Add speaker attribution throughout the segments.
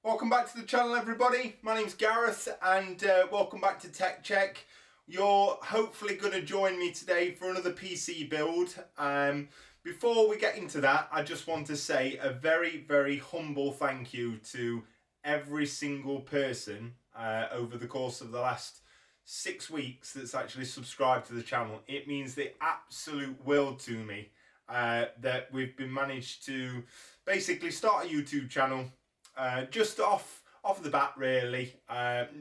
Speaker 1: Welcome back to the channel, everybody. My name's Gareth and welcome back to Tech Check. You're hopefully going to join me today for another PC build. Before we get into that, I just want to say a very humble thank you to every single person over the course of the last 6 weeks that's actually subscribed to the channel. It means the absolute world to me that we've been managed to basically start a YouTube channel just off the bat, really,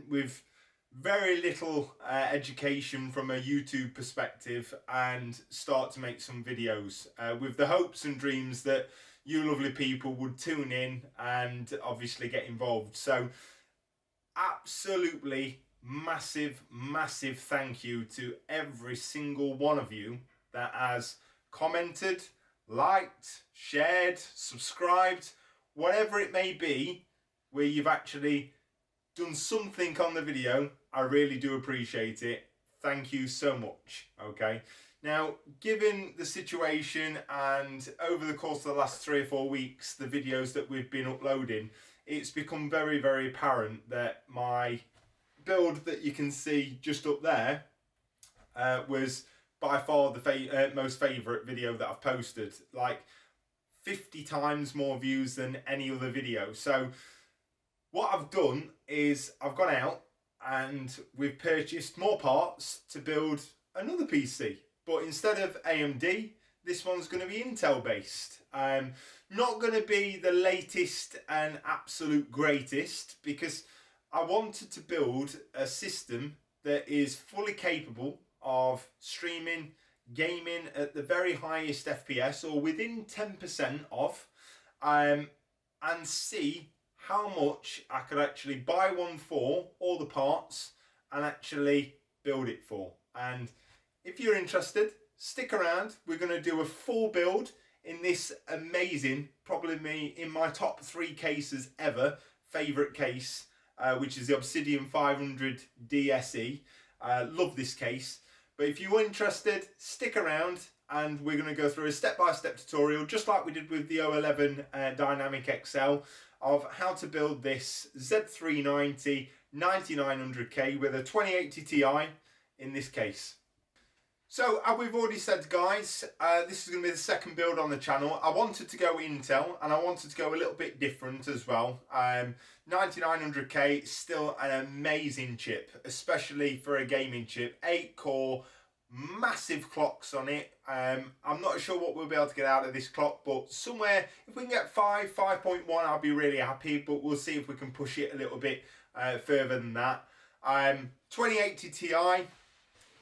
Speaker 1: with very little education from a YouTube perspective, and start to make some videos with the hopes and dreams that you lovely people would tune in and obviously get involved. So absolutely massive thank you to every single one of you that has commented, liked, shared, subscribed, whatever it may be, where you've actually done something on the video. I really do appreciate it. Thank you so much. Okay, now given the situation and over the course of the last 3 or 4 weeks, the videos that we've been uploading, it's become very apparent that my build that you can see just up there was by far the most favourite video that I've posted. Like 50 times more views than any other video. So what I've done is I've gone out and we've purchased more parts to build another PC, but instead of AMD, this one's going to be Intel based. Not going to be the latest and absolute greatest, because I wanted to build a system that is fully capable of streaming, gaming at the very highest FPS or within 10% of, and see how much I could actually buy one for, all the parts, and actually build it for. And if you're interested, stick around. We're going to do a full build in this amazing, probably in my top 3 cases ever, favourite case, which is the Obsidian 500D SE. Love this case. But if you're interested, stick around and we're going to go through a step-by-step tutorial, just like we did with the O11 Dynamic XL, of how to build this Z390 9900K with a 2080 Ti in this case. So, as we've already said, guys, this is going to be the second build on the channel. I wanted to go Intel, and I wanted to go a little bit different as well. 9900K is still an amazing chip, especially for a gaming chip. 8-core, massive clocks on it. I'm not sure what we'll be able to get out of this clock, but somewhere, if we can get 5.1, I'll be really happy, but we'll see if we can push it a little bit further than that. 2080 Ti.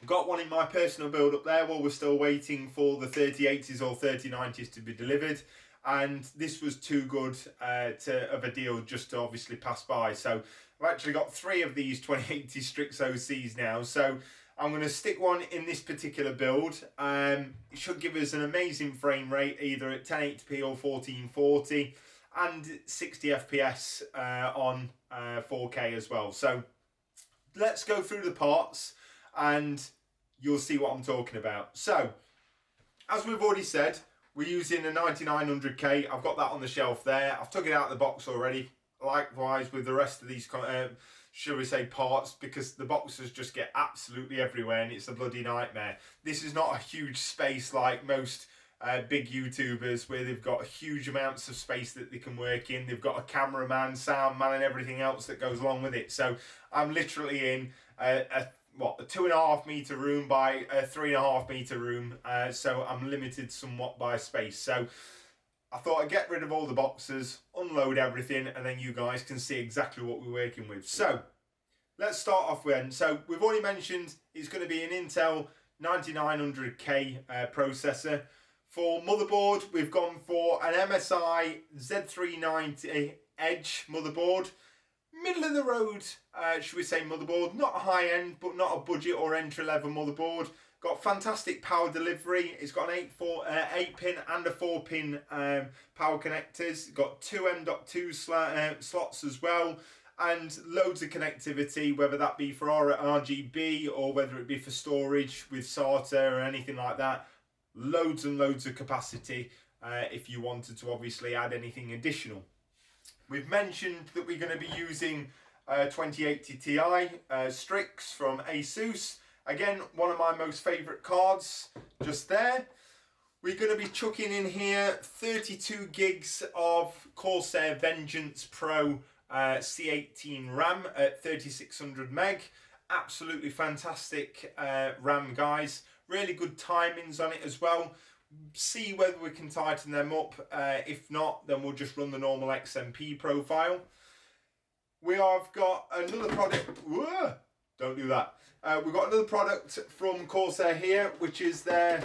Speaker 1: Got one in my personal build up there while we're still waiting for the 3080s or 3090s to be delivered, and this was too good of a deal just to obviously pass by. So I've actually got 3 of these 2080 Strix OCs now, so I'm going to stick one in this particular build. It should give us an amazing frame rate, either at 1080p or 1440, and 60 FPS on 4K as well. So let's go through the parts and you'll see what I'm talking about. So, as we've already said, we're using a 9900K. I've got that on the shelf there. I've took it out of the box already. Likewise with the rest of these, shall we say, parts, because the boxes just get absolutely everywhere and it's a bloody nightmare. This is not a huge space like most big YouTubers, where they've got huge amounts of space that they can work in. They've got a cameraman, sound man, and everything else that goes along with it. So I'm literally in a 2.5 meter room by a 3.5 meter room, so I'm limited somewhat by space. So I thought I'd get rid of all the boxes, unload everything, and then you guys can see exactly what we're working with. So let's start off with, so we've already mentioned it's going to be an Intel 9900K processor. For motherboard, we've gone for an MSI Z390 Edge motherboard. Middle of the road, should we say, motherboard. Not a high end, but not a budget or entry level motherboard. Got fantastic power delivery. It's got an 8-pin and a 4-pin power connectors. Got 2 M.2 slots as well, and loads of connectivity, whether that be for RGB or whether it be for storage with SATA or anything like that. Loads and loads of capacity if you wanted to obviously add anything additional. We've mentioned that we're going to be using 2080 Ti Strix from Asus. Again, one of my most favourite cards, just there. We're going to be chucking in here 32 gigs of Corsair Vengence Pro C18 RAM at 3600 meg. Absolutely fantastic RAM, guys. Really good timings on it as well. See whether we can tighten them up. If not, then we'll just run the normal XMP profile. We have got another product. Whoa, don't do that. We've got another product from Corsair here, which is their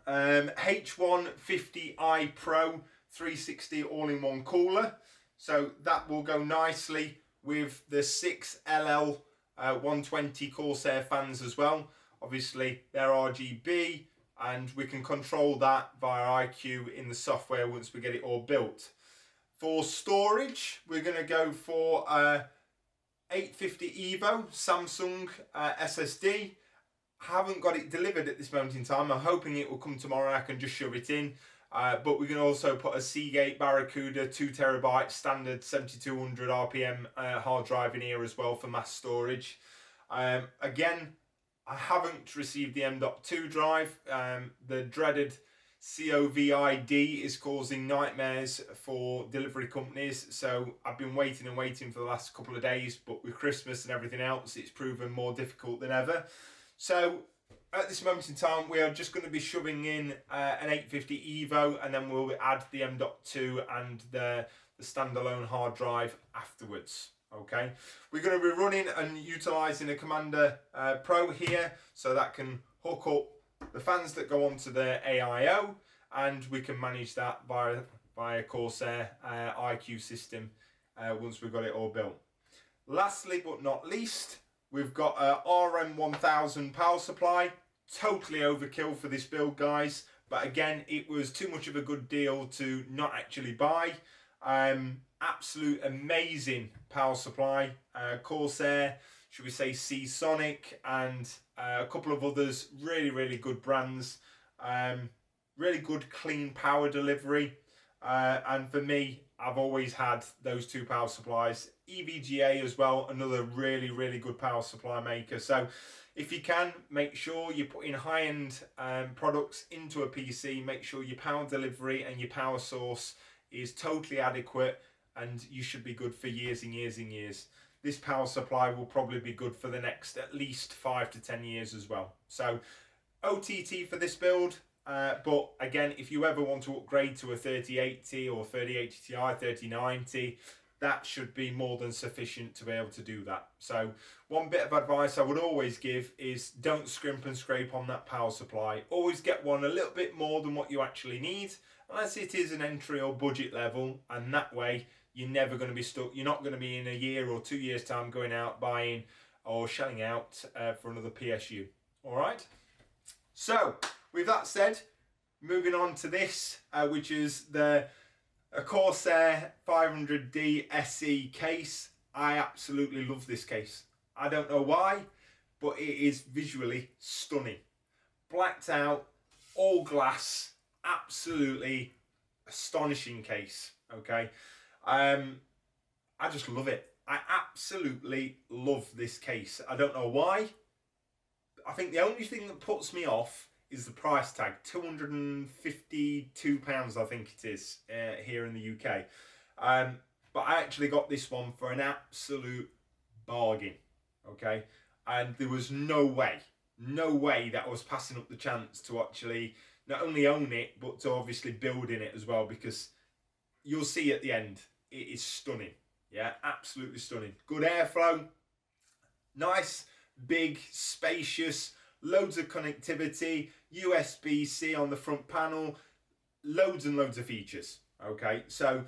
Speaker 1: H150I PRO 360 all-in-one cooler. So that will go nicely with the 6LL 120 Corsair fans as well. Obviously they're RGB, and we can control that via iCUE in the software once we get it all built. For storage, we're going to go for 850 Evo Samsung SSD. Haven't got it delivered at this moment in time. I'm hoping it will come tomorrow. I can just shove it in. But we can also put a Seagate Barracuda 2TB standard 7200 RPM hard drive in here as well for mass storage. Again, I haven't received the M.2 drive. The dreaded COVID is causing nightmares for delivery companies, so I've been waiting and waiting for the last couple of days, but with Christmas and everything else, it's proven more difficult than ever. So at this moment in time, we are just going to be shoving in an 850 Evo, and then we'll add the M.2 and the standalone hard drive afterwards. Okay, we're going to be running and utilising a Commander Pro here, so that can hook up the fans that go onto the AIO, and we can manage that via Corsair iCUE system once we've got it all built. Lastly but not least, we've got a RM1000 power supply. Totally overkill for this build, guys, but again, it was too much of a good deal to not actually buy. Absolute amazing power supply. Corsair, should we say Seasonic, and a couple of others, really good brands. Really good clean power delivery, and for me, I've always had those two power supplies. EVGA as well, another really good power supply maker. So if you can, make sure you put in high-end products into a PC. Make sure your power delivery and your power source is totally adequate, and you should be good for years and years and years. This power supply will probably be good for the next at least 5 to 10 years as well. So OTT for this build, but again, if you ever want to upgrade to a 3080 or 3080 Ti, 3090, that should be more than sufficient to be able to do that. So one bit of advice I would always give is don't scrimp and scrape on that power supply. Always get one a little bit more than what you actually need, unless it is an entry or budget level, and that way you're never going to be stuck. You're not going to be in a year or 2 years time going out buying or shelling out for another PSU. All right. So with that said, moving on to this, which is the Corsair 500D SE case. I absolutely love this case. I don't know why, but it is visually stunning. Blacked out, all glass, absolutely astonishing case. Okay. I just love it. I absolutely love this case. I don't know why. I think the only thing that puts me off is the price tag, £252 I think it is here in the UK. But I actually got this one for an absolute bargain, okay? And there was no way that I was passing up the chance to actually not only own it, but to obviously build in it as well, because you'll see at the end, it is stunning. Yeah, absolutely stunning. Good airflow, nice, big, spacious, loads of connectivity, USB-C on the front panel, loads and loads of features. Okay, so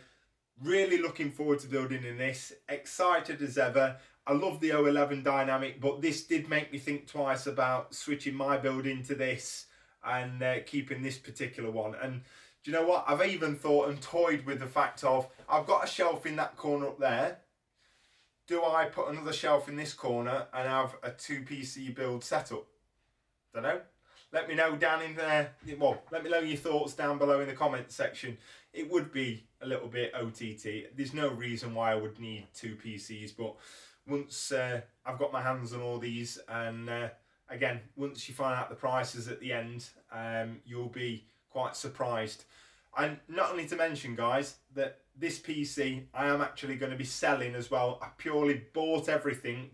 Speaker 1: really looking forward to building in this. Excited as ever. I love the O11 dynamic, but this did make me think twice about switching my build into this and keeping this particular one. And do you know what? I've even thought and toyed with the fact of, I've got a shelf in that corner up there. Do I put another shelf in this corner and have a 2 PC build setup? Don't know. let me know down in there. Well, let me know your thoughts down below in the comments section. It would be a little bit OTT. There's no reason why I would need 2 PCs, but once I've got my hands on all these, and again, once you find out the prices at the end, you'll be quite surprised. And not only to mention, guys, that this PC I am actually going to be selling as well. I purely bought everything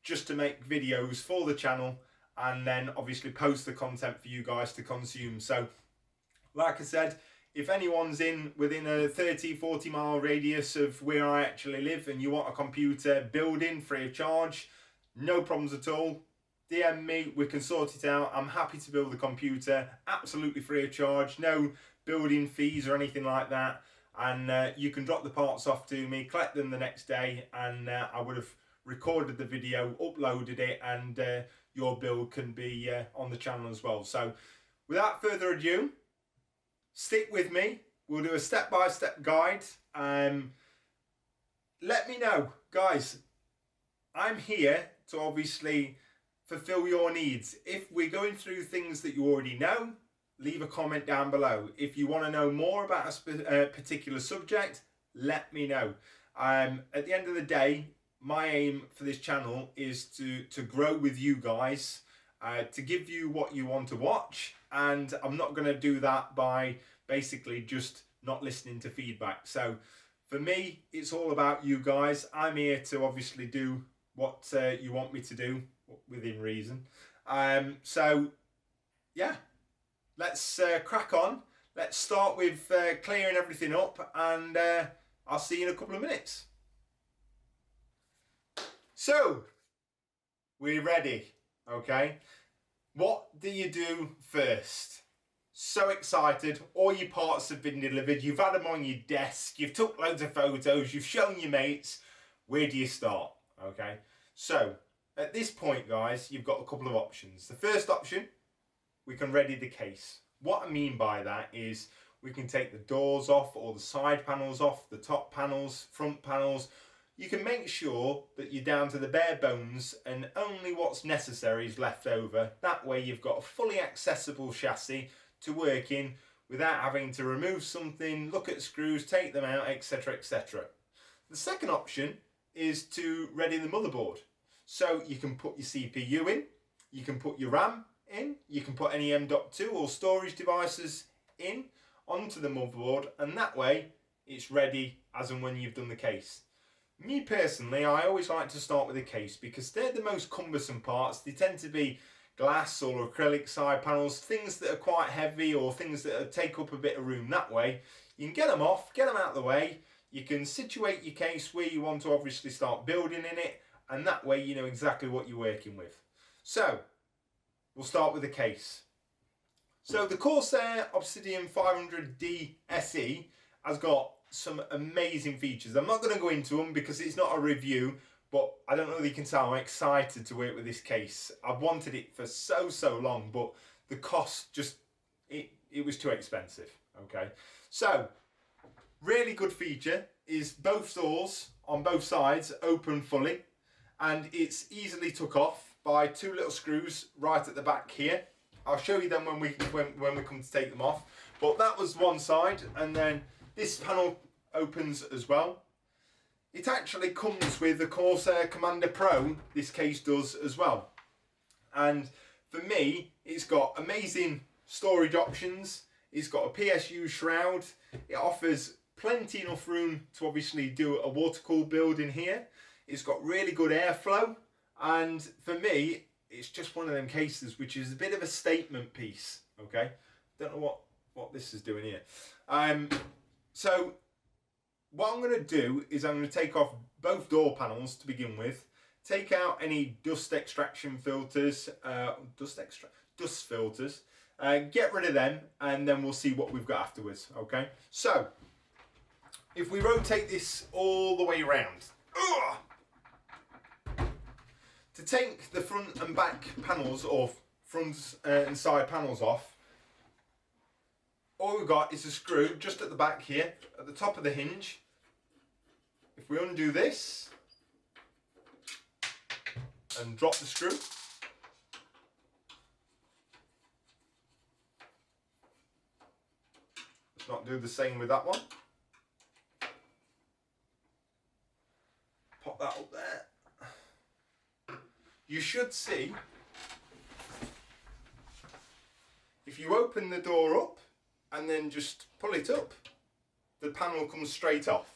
Speaker 1: just to make videos for the channel, and then obviously post the content for you guys to consume. So like I said, if anyone's within a 30-40 mile radius of where I actually live and you want a computer building free of charge, no problems at all. DM me, we can sort it out. I'm happy to build the computer absolutely free of charge, no building fees or anything like that. And you can drop the parts off to me, collect them the next day, and I would have recorded the video, uploaded it, and your build can be on the channel as well. So without further ado, stick with me. We'll do a step-by-step guide. Let me know, guys. I'm here to obviously fulfill your needs. If we're going through things that you already know, leave a comment down below. If you want to know more about a particular subject, let me know. At the end of the day, my aim for this channel is to grow with you guys, to give you what you want to watch, and I'm not going to do that by basically just not listening to feedback. So for me, it's all about you guys. I'm here to obviously do what you want me to do within reason. So yeah, let's crack on. Let's start with clearing everything up, and I'll see you in a couple of minutes. So we're ready, okay? What do you do first? So excited, all your parts have been delivered, you've had them on your desk, you've took loads of photos, you've shown your mates. Where do you start? Okay, so at this point, guys, you've got a couple of options. The first option, we can ready the case. What I mean by that is we can take the doors off, or the side panels off, the top panels, front panels. You can make sure that you're down to the bare bones and only what's necessary is left over. That way you've got a fully accessible chassis to work in without having to remove something, look at screws, take them out, etc, etc. The second option is to ready the motherboard. So you can put your CPU in, you can put your RAM in, you can put any M.2 or storage devices in onto the motherboard, and that way it's ready as and when you've done the case. Me personally, I always like to start with a case because they're the most cumbersome parts. They tend to be glass or acrylic side panels, things that are quite heavy or things that take up a bit of room. That way you can get them off, get them out of the way, you can situate your case where you want to obviously start building in it, and that way you know exactly what you're working with. So we'll start with the case. So the Corsair Obsidian 500D SE has got some amazing features. I'm not going to go into them because it's not a review, but I don't know if you can tell I'm excited to work with this case. I've wanted it for so long, but the cost just, it was too expensive. Okay, so really good feature is both doors on both sides open fully, and it's easily took off by 2 little screws right at the back here. I'll show you them when we come to take them off. But that was one side, and then this panel opens as well. It actually comes with the Corsair Commander Pro, this case does as well. And for me, it's got amazing storage options. It's got a PSU shroud. It offers plenty enough room to obviously do a water-cooled build in here. It's got really good airflow. And for me, it's just one of them cases which is a bit of a statement piece. Okay, don't know what this is doing here. So what I'm going to do is I'm going to take off both door panels to begin with, take out any dust extraction filters, dust filters, get rid of them, and then we'll see what we've got afterwards. Okay, so if we rotate this all the way around, to take the front and back panels, or front and side panels off, all we've got is a screw just at the back here, at the top of the hinge. If we undo this and drop the screw, not do the same with that one. Pop that up there. You should see, if you open the door up and then just pull it up, the panel comes straight off.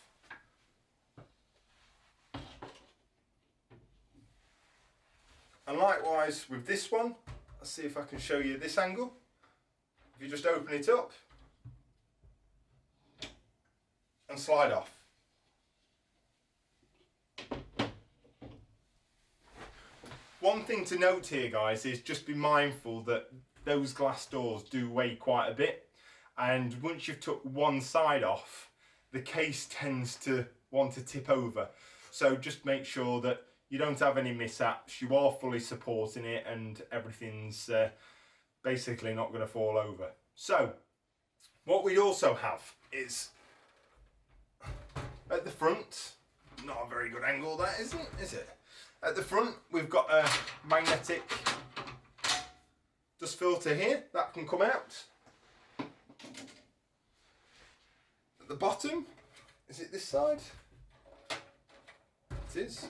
Speaker 1: And likewise with this one, let's see if I can show you this angle. If you just open it up and slide off. One thing to note here, guys, is just be mindful that those glass doors do weigh quite a bit, and once you've took one side off, the case tends to want to tip over. So just make sure that you don't have any mishaps, you are fully supporting it, and everything's basically not going to fall over. So what we also have is at the front, not a very good angle that isn't, is it? At the front we've got a magnetic dust filter here that can come out. At the bottom, is it this side? It is.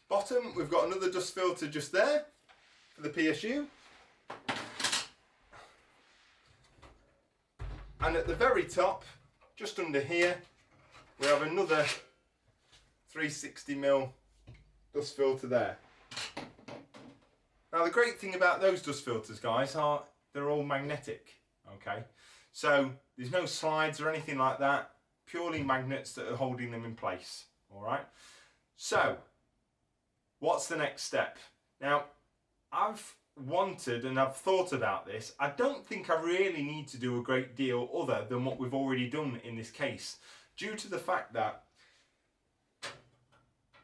Speaker 1: Bottom, we've got another dust filter just there for the PSU. And at the very top, just under here, we have another 360mm dust filter there. Now the great thing about those dust filters, guys, are they're all magnetic, okay? So there's no slides or anything like that, purely magnets that are holding them in place, all right? So, what's the next step? Now, I've wanted and I've thought about this. I don't think I really need to do a great deal other than what we've already done in this case, due to the fact that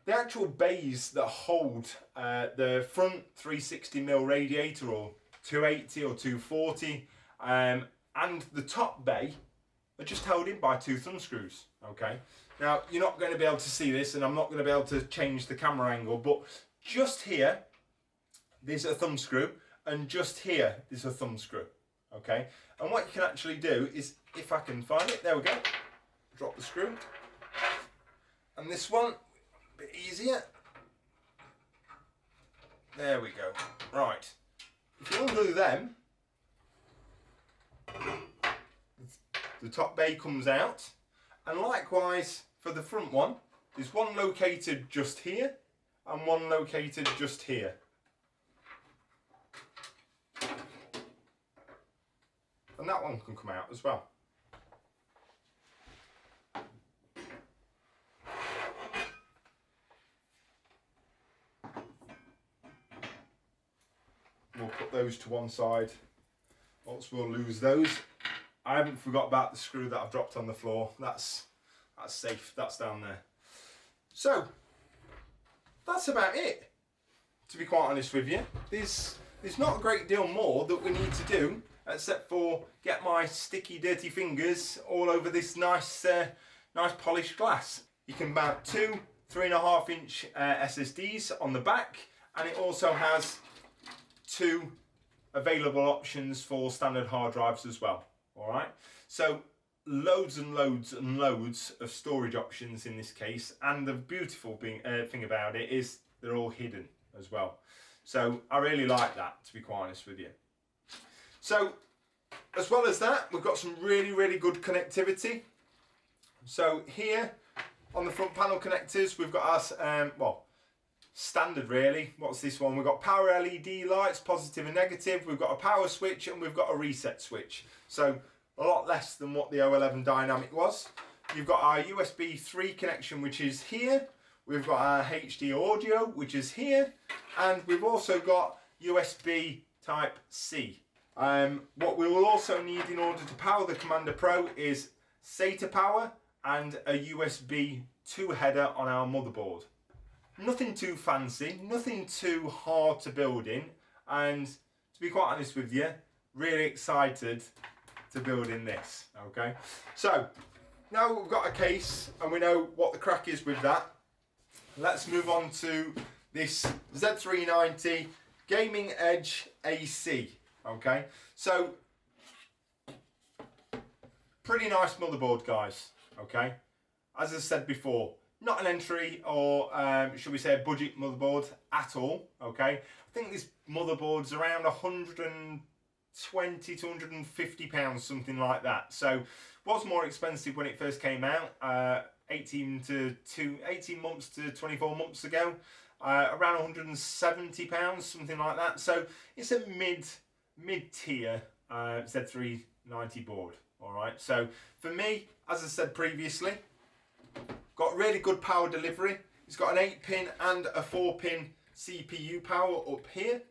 Speaker 1: the actual bays that hold the front 360mm radiator, or 280 or 240, and the top bay are just held in by 2 thumb screws, okay? Now, you're not going to be able to see this, and I'm not going to be able to change the camera angle, but just here, there's a thumb screw, and just here, there's a thumb screw, okay? And what you can actually do is, if I can find it, there we go, drop the screw, and this one, a bit easier, there we go, right. If you undo them, the top bay comes out, and likewise for the front one, there's one located just here and one located just here. And that one can come out as well. We'll put those to one side, else we'll lose those. I haven't forgot about the screw that I've dropped on the floor. That's safe, that's down there. So, that's about it, to be quite honest with you. There's not a great deal more that we need to do, except for get my sticky, dirty fingers all over this nice polished glass. You can mount 2 3.5-inch SSDs on the back, and it also has 2 available options for standard hard drives as well. Alright, so loads and loads and loads of storage options in this case, and the beautiful thing about it is they're all hidden as well. So I really like that, to be quite honest with you. So as well as that, we've got some really, really good connectivity. So here on the front panel connectors, we've got our, well, standard really. What's this one? We've got power LED lights, positive and negative. We've got a power switch and we've got a reset switch. So a lot less than what the O11 Dynamic was. You've got our USB 3 connection, which is here. We've got our HD audio, which is here. And we've also got USB Type C. What we will also need in order to power the Commander Pro is SATA power and a USB 2 header on our motherboard. Nothing too fancy, nothing too hard to build in, and to be quite honest with you, really excited to build in this, okay? So, now we've got a case and we know what the crack is with that, let's move on to this Z390 Gaming Edge AC. Okay, so pretty nice motherboard, guys. Okay, as I said before, not an entry or should we say a budget motherboard at all. Okay, I think this motherboard's around 120 to 150 pounds, something like that. So was more expensive when it first came out, 18 months to 24 months ago, around 170 pounds, something like that. So it's a mid-tier Z390 board. All right, so for me, as I said previously, got really good power delivery. It's got an 8-pin and a 4-pin CPU power up here.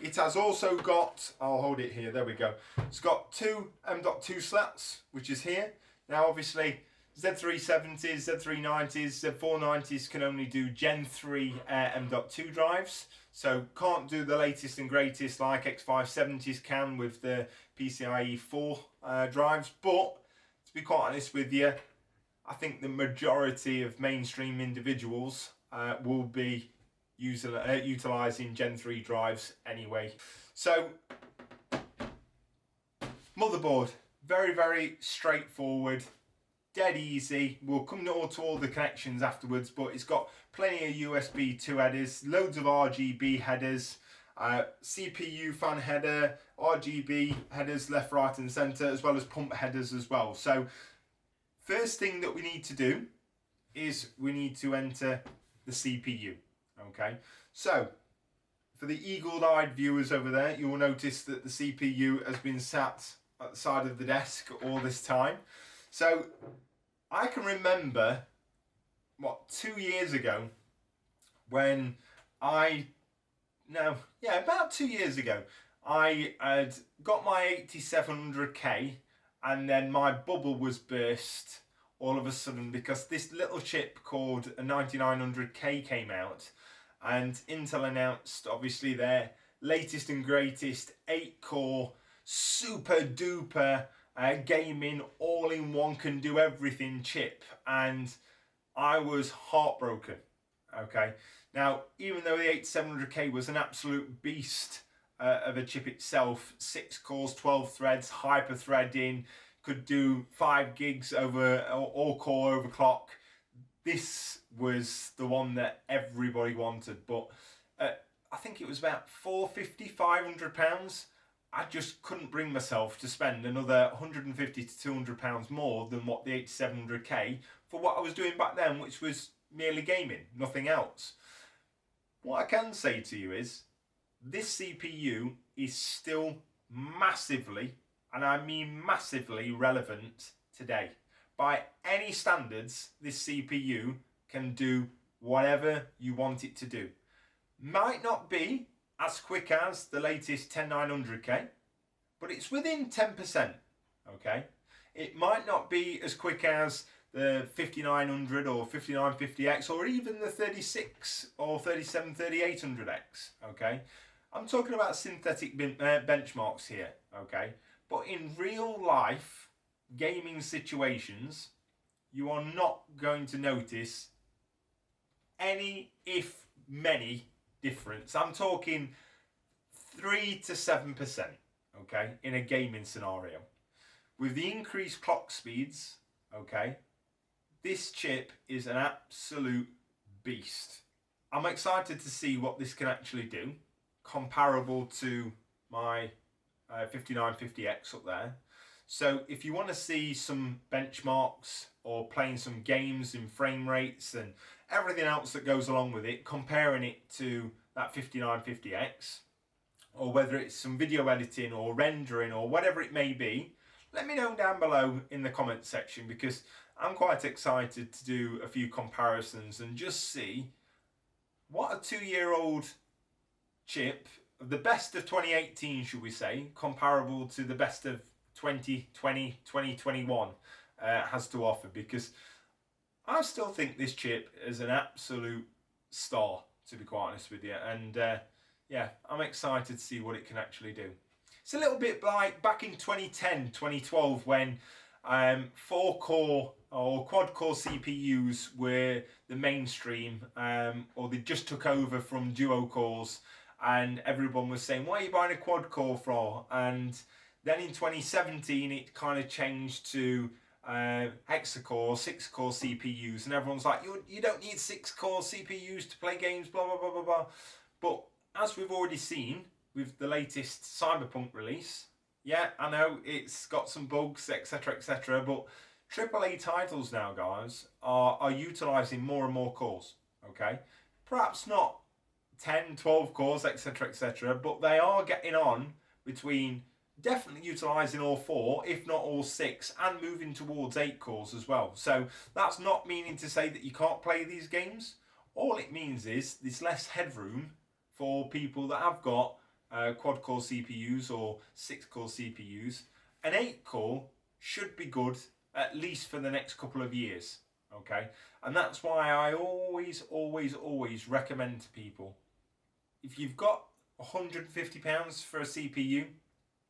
Speaker 1: It has also got, I'll hold it here, there we go. It's got two M.2 slots, which is here. Now obviously Z370s, Z390s, Z490s can only do Gen 3 M.2 drives. So can't do the latest and greatest like X570s can with the PCIe 4 drives. But to be quite honest with you, I think the majority of mainstream individuals will be utilising Gen 3 drives anyway. So motherboard, very, very straightforward, dead easy. We'll come to all the connections afterwards, but it's got plenty of USB 2 headers, loads of RGB headers, CPU fan header, RGB headers left, right and centre, as well as pump headers as well. So first thing that we need to do is we need to enter the CPU. Okay, so for the eagle-eyed viewers over there, you will notice that the CPU has been sat at the side of the desk all this time. So I can remember, what, 2 years ago, when about 2 years ago, I had got my 8700K, and then my bubble was burst all of a sudden because this little chip called a 9900K came out, and Intel announced obviously their latest and greatest 8-core super duper gaming all-in-one can do everything chip, and I was heartbroken. Okay, now even though the 8700K was an absolute beast of a chip itself, 6 cores, 12 threads, hyper threading, could do 5 gigs over all-core overclock, this was the one that everybody wanted. But I think it was about £450–500. I just couldn't bring myself to spend another £150 to £200 more than what the 8700K for what I was doing back then, which was merely gaming, nothing else. What I can say to you is this CPU is still massively, and I mean massively, relevant today. By any standards, this CPU can do whatever you want it to do. Might not be as quick as the latest 10900K, but it's within 10%, okay? It might not be as quick as the 5900 or 5950X or even the 36 or 37 3800X, okay? I'm talking about synthetic benchmarks here, okay? But in real life gaming situations, you are not going to notice any, if many, difference. I'm talking 3 to 7%, okay, in a gaming scenario. With the increased clock speeds, okay, this chip is an absolute beast. I'm excited to see what this can actually do, comparable to my 5950X up there. So if you want to see some benchmarks or playing some games in frame rates and everything else that goes along with it, comparing it to that 5950X, or whether it's some video editing or rendering or whatever it may be, let me know down below in the comment section, because I'm quite excited to do a few comparisons and just see what a 2-year-old chip, the best of 2018 should we say, comparable to the best of 2020, 2021 has to offer, because I still think this chip is an absolute star, to be quite honest with you. And yeah, I'm excited to see what it can actually do. It's a little bit like back in 2010, 2012 when 4-core or quad-core CPUs were the mainstream, or they just took over from duo cores, and everyone was saying, why are you buying a quad-core for? And then in 2017 it kind of changed to hexa-core, 6-core CPUs, and everyone's like, you don't need 6-core CPUs to play games, blah blah blah blah blah. But as we've already seen with the latest Cyberpunk release, yeah, I know it's got some bugs, etc, etc, but AAA titles now, guys, are utilising more and more cores, okay? Perhaps not 10, 12 cores, etc, etc, but they are getting on between definitely utilising all 4, if not all 6, and moving towards 8 cores as well. So that's not meaning to say that you can't play these games. All it means is there's less headroom for people that have got quad-core CPUs or 6-core CPUs. An 8-core should be good at least for the next couple of years, okay? And that's why I always recommend to people, if you've got £150 for a CPU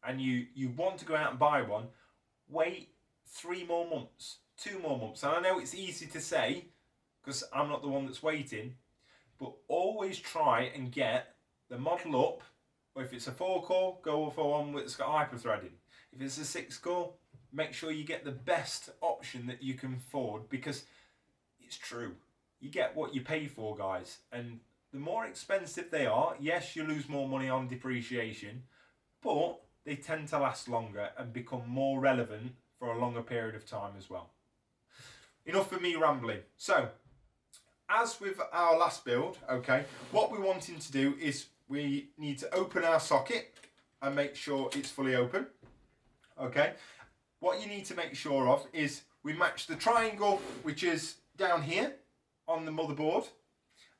Speaker 1: and you want to go out and buy one, wait 3 more months, 2 more months. And I know it's easy to say because I'm not the one that's waiting, but always try and get the model up. Or if it's a 4-core, go for one that's got hyper-threading. If it's a 6-core, make sure you get the best option that you can afford, because it's true. You get what you pay for, guys. And the more expensive they are, yes, you lose more money on depreciation, but they tend to last longer and become more relevant for a longer period of time as well. Enough of me rambling. So, as with our last build, okay, what we're wanting to do is we need to open our socket and make sure it's fully open, okay? What you need to make sure of is we match the triangle which is down here on the motherboard,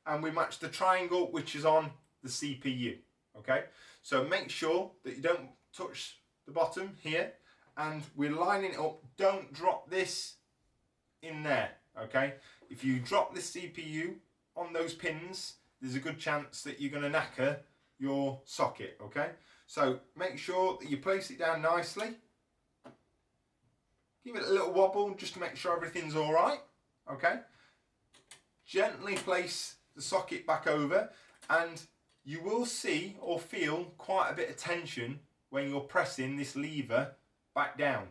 Speaker 1: and we match the triangle which is on the CPU, okay? So make sure that you don't touch the bottom here, and we're lining it up. Don't drop this in there, okay? If you drop the CPU on those pins, there's a good chance that you're going to knacker your socket, okay? So make sure that you place it down nicely. Give it a little wobble just to make sure everything's all right, okay? Gently place the socket back over, and you will see or feel quite a bit of tension when you're pressing this lever back down.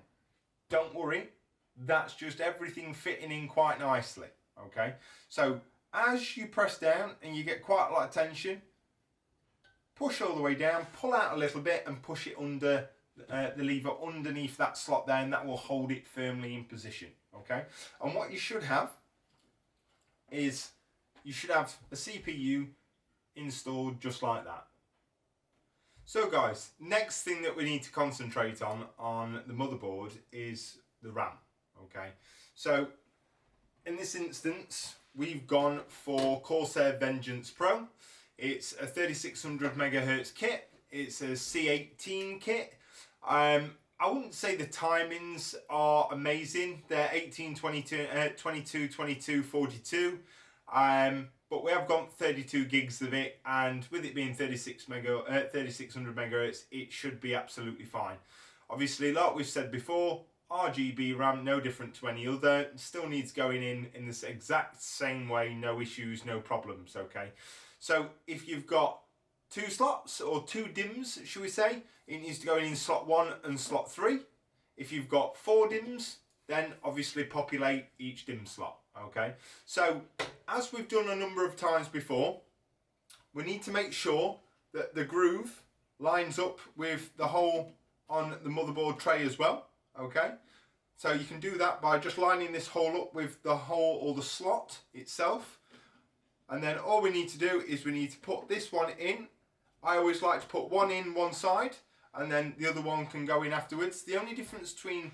Speaker 1: Don't worry, that's just everything fitting in quite nicely, okay? So as you press down and you get quite a lot of tension, push all the way down, pull out a little bit and push it under the lever underneath that slot there, and that will hold it firmly in position, okay? And what you should have is you should have a CPU installed just like that. So guys, next thing that we need to concentrate on the motherboard is the RAM, okay? So in this instance, we've gone for Corsair Vengence Pro. It's a 3600 megahertz kit. It's a C18 kit. I wouldn't say the timings are amazing. They're 18, 22, 22, 22, 42. But we have got 32 gigs of it, and with it being 3600 megahertz, it should be absolutely fine. Obviously, like we've said before, RGB RAM, no different to any other, still needs going in this exact same way, no issues, no problems, okay? So if you've got 2 slots, or 2 DIMMs, should we say, it needs to go in slot 1 and slot 3. If you've got 4 DIMMs, then obviously populate each DIMM slot, okay? So as we've done a number of times before, we need to make sure that the groove lines up with the hole on the motherboard tray as well, okay? So you can do that by just lining this hole up with the hole or the slot itself. And then all we need to do is we need to put this one in. I always like to put one in one side, and then the other one can go in afterwards. The only difference between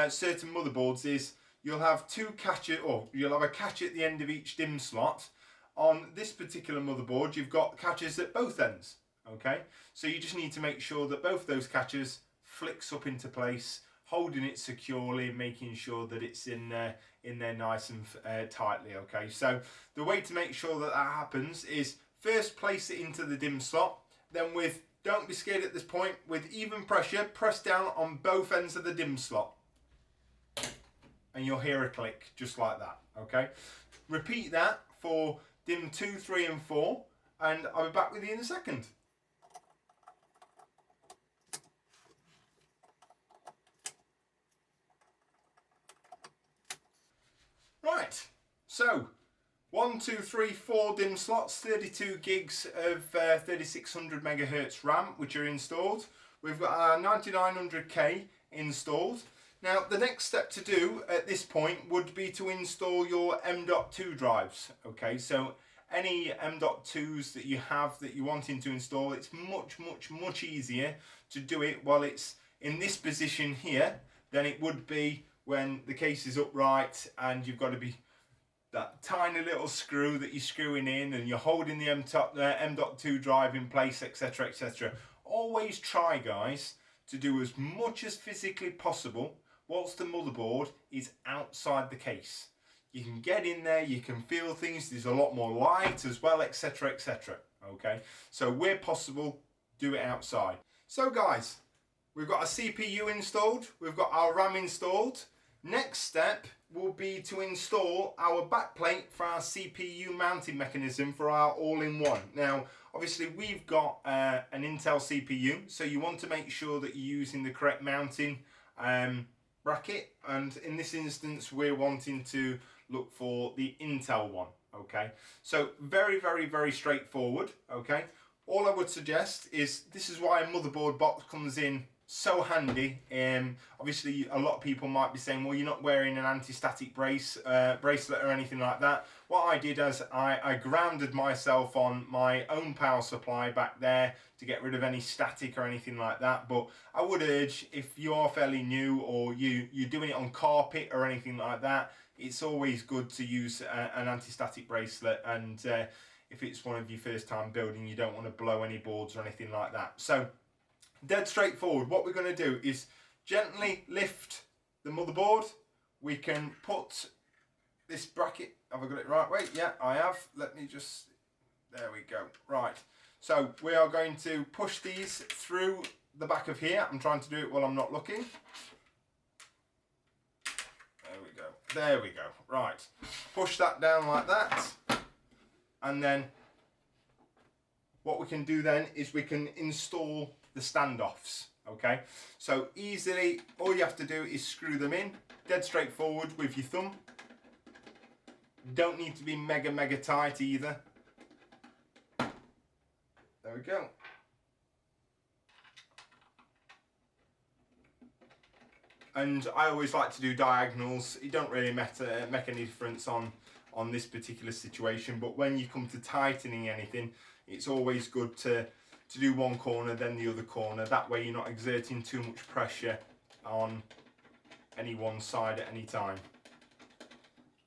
Speaker 1: certain motherboards is you'll have 2 catches, or you'll have a catch at the end of each DIMM slot. On this particular motherboard, you've got catches at both ends, okay? So you just need to make sure that both those catches flicks up into place, holding it securely, making sure that it's in there nice and tightly, okay? So the way to make sure that that happens is first place it into the DIMM slot, then don't be scared at this point, with even pressure, press down on both ends of the DIMM slot. and you'll hear a click just like that. Okay, repeat that for DIMM 2, 3 and 4, and I'll be back with you in a second. Right, so 1, 2, 3, 4 DIMM slots, 32 gigs of 3600 megahertz RAM, which are installed. We've got our 9900K installed. Now, the next step to do at this point would be to install your M.2 drives. Okay, so any M.2s that you have that you're wanting to install, it's much easier to do it while it's in this position here than it would be when the case is upright and you've got to be that tiny little screw that you're screwing in and you're holding the M.2 drive in place, etc, etc. Always try, guys, to do as much as physically possible whilst the motherboard is outside the case. You can get in there, you can feel things, there's a lot more light as well, etc, etc. Okay, so where possible, do it outside. So guys, we've got our CPU installed, we've got our RAM installed. Next step will be to install our backplate for our CPU mounting mechanism for our all-in-one. Now, obviously we've got an Intel CPU, so you want to make sure that you're using the correct mounting bracket, and in this instance we're wanting to look for the Intel one. Okay, so very straightforward. Okay, all I would suggest is, this is why a motherboard box comes in so handy. Obviously a lot of people might be saying, well, you're not wearing an anti-static bracelet or anything like that. What I did is I grounded myself on my own power supply back there to get rid of any static or anything like that. But I would urge, if you are fairly new or you're doing it on carpet or anything like that, it's always good to use an anti-static bracelet. And if it's one of your first time building, you don't want to blow any boards or anything like that. So dead straightforward. What we're going to do is gently lift the motherboard. We can put this bracket, have I got it right way? Yeah, I have. Let me just, there we go. Right, so we are going to push these through the back of here. I'm trying to do it while I'm not looking. There we go. Right, push that down like that, and then what we can do then is we can install the standoffs. Okay, so easily, all you have to do is screw them in, dead straightforward with your thumb. Don't need to be mega tight either. There we go. And I always like to do diagonals. It don't really make any difference on this particular situation, but when you come to tightening anything, it's always good to do one corner then the other corner. That way you're not exerting too much pressure on any one side at any time.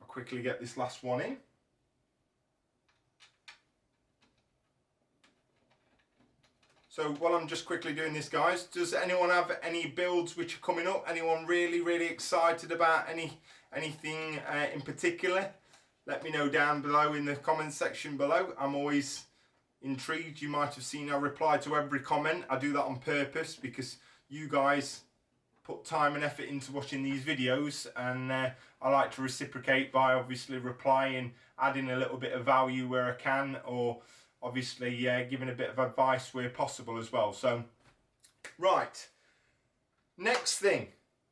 Speaker 1: I'll quickly get this last one in. So while I'm just quickly doing this, guys, does anyone have any builds which are coming up? Anyone really excited about anything in particular? Let me know down below in the comments section below. I'm always intrigued. You might have seen I reply to every comment. I do that on purpose because you guys put time and effort into watching these videos, and I like to reciprocate by obviously replying, adding a little bit of value where I can, or obviously giving a bit of advice where possible as well. So right, next thing.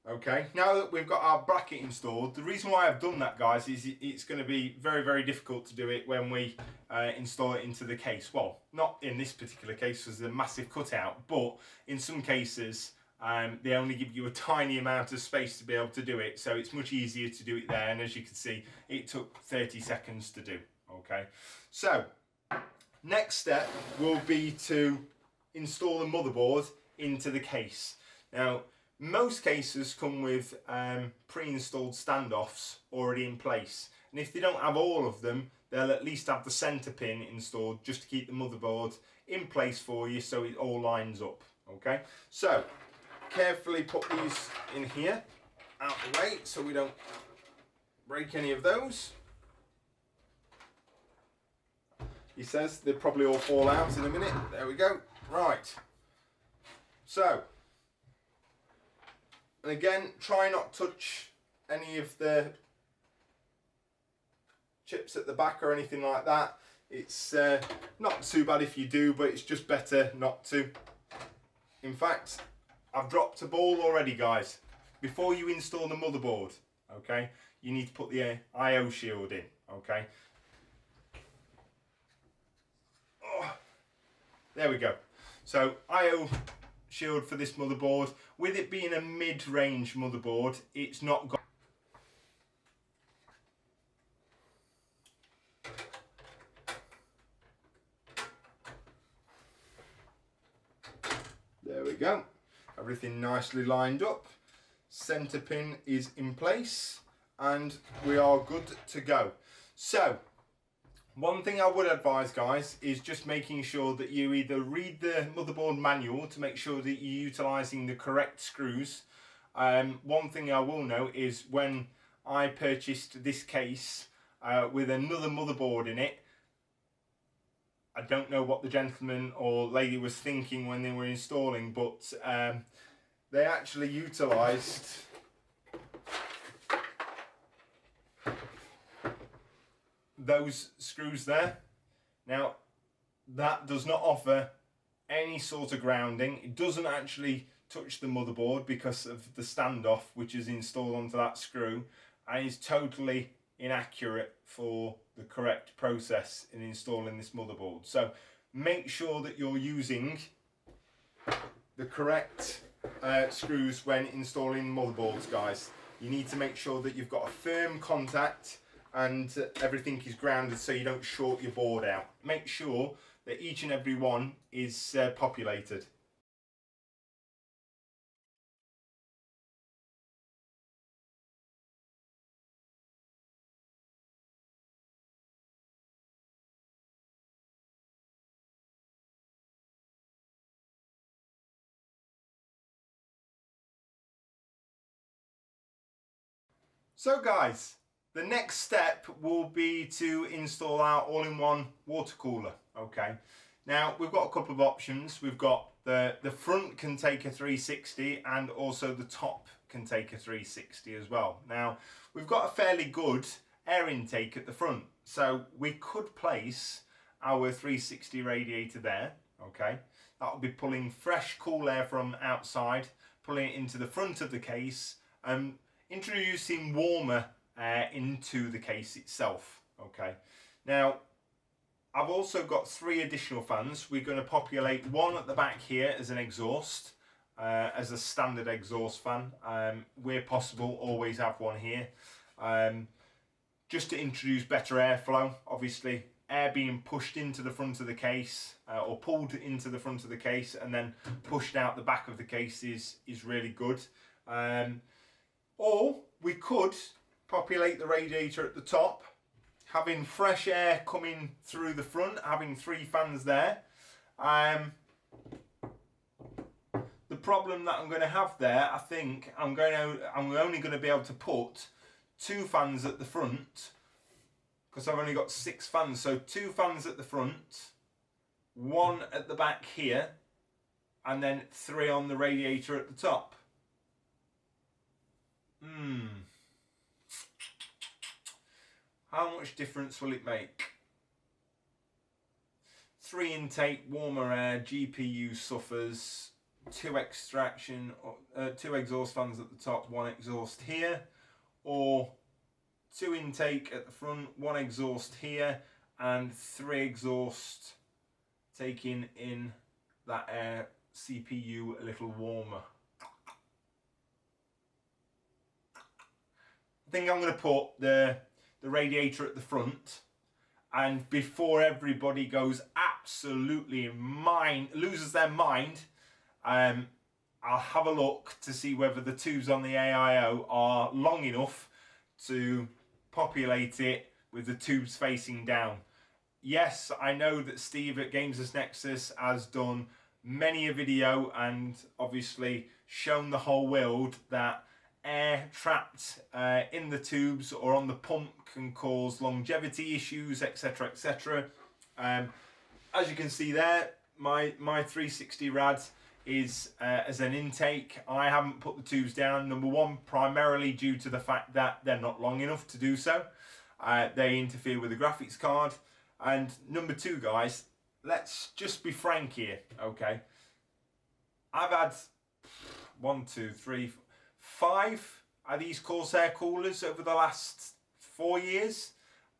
Speaker 1: Okay, now that we've got our bracket installed, the reason why I've done that, guys, is it's going to be very difficult to do it when we install it into the case. Well, not in this particular case because there's a massive cutout, but in some cases they only give you a tiny amount of space to be able to do it, so it's much easier to do it there, and as you can see, it took 30 seconds to do. Okay, so next step will be to install the motherboard into the case. Now, most cases come with pre-installed standoffs already in place, and if they don't have all of them, they'll at least have the center pin installed just to keep the motherboard in place for you so it all lines up. Okay, so carefully put these in here out of the way so we don't break any of those. He says they'll probably all fall out in a minute. There we go. Right, so, and again, try not touch any of the chips at the back or anything like that. It's not too bad if you do, but it's just better not to. In fact, I've dropped a ball already, guys. Before you install the motherboard, okay, you need to put the I/O shield in, okay. Oh, there we go. So I/O shield for this motherboard. With it being a mid-range motherboard, it's not got. There we go. Everything nicely lined up. Center pin is in place and we are good to go. So one thing I would advise, guys, is just making sure that you either read the motherboard manual to make sure that you're utilizing the correct screws. One thing I will note is when I purchased this case with another motherboard in it, I don't know what the gentleman or lady was thinking when they were installing, but they actually utilised those screws there. Now, that does not offer any sort of grounding. It doesn't actually touch the motherboard because of the standoff which is installed onto that screw, and is totally inaccurate for the correct process in installing this motherboard. So make sure that you're using the correct screws when installing motherboards, guys. You need to make sure that you've got a firm contact and everything is grounded so you don't short your board out. Make sure that each and every one is populated. So guys, the next step will be to install our all-in-one water cooler. Okay, now we've got a couple of options. We've got the front can take a 360 and also the top can take a 360 as well. Now we've got a fairly good air intake at the front, so we could place our 360 radiator there. Okay, that will be pulling fresh cool air from outside, pulling it into the front of the case and introducing warmer air into the case itself. Okay, now I've also got 3 additional fans. We're going to populate one at the back here as an exhaust, as a standard exhaust fan. Where possible, always have one here, just to introduce better airflow. Obviously, air being pushed into the front of the case or pulled into the front of the case and then pushed out the back of the case is really good. Or we could populate the radiator at the top, having fresh air coming through the front, having 3 fans there. The problem that I'm going to have there, I think I'm only going to be able to put 2 fans at the front because I've only got 6 fans. So 2 fans at the front, 1 at the back here, and then 3 on the radiator at the top. How much difference will it make? 3 intake, warmer air, GPU suffers, 2 extraction, 2 exhaust fans at the top, 1 exhaust here, or 2 intake at the front, 1 exhaust here, and 3 exhaust taking in that air, CPU a little warmer. I think I'm going to put the radiator at the front, and before everybody goes absolutely loses their mind, I'll have a look to see whether the tubes on the AIO are long enough to populate it with the tubes facing down. Yes, I know that Steve at Games Nexus has done many a video and obviously shown the whole world that air trapped in the tubes or on the pump can cause longevity issues, etc, etc. As you can see there, my 360 rad is as an intake. I haven't put the tubes down. Number one, primarily due to the fact that they're not long enough to do so. They interfere with the graphics card. And number two, guys, let's just be frank here, okay? I've had 1, 2, 3, 5 of these Corsair coolers over the last 4 years,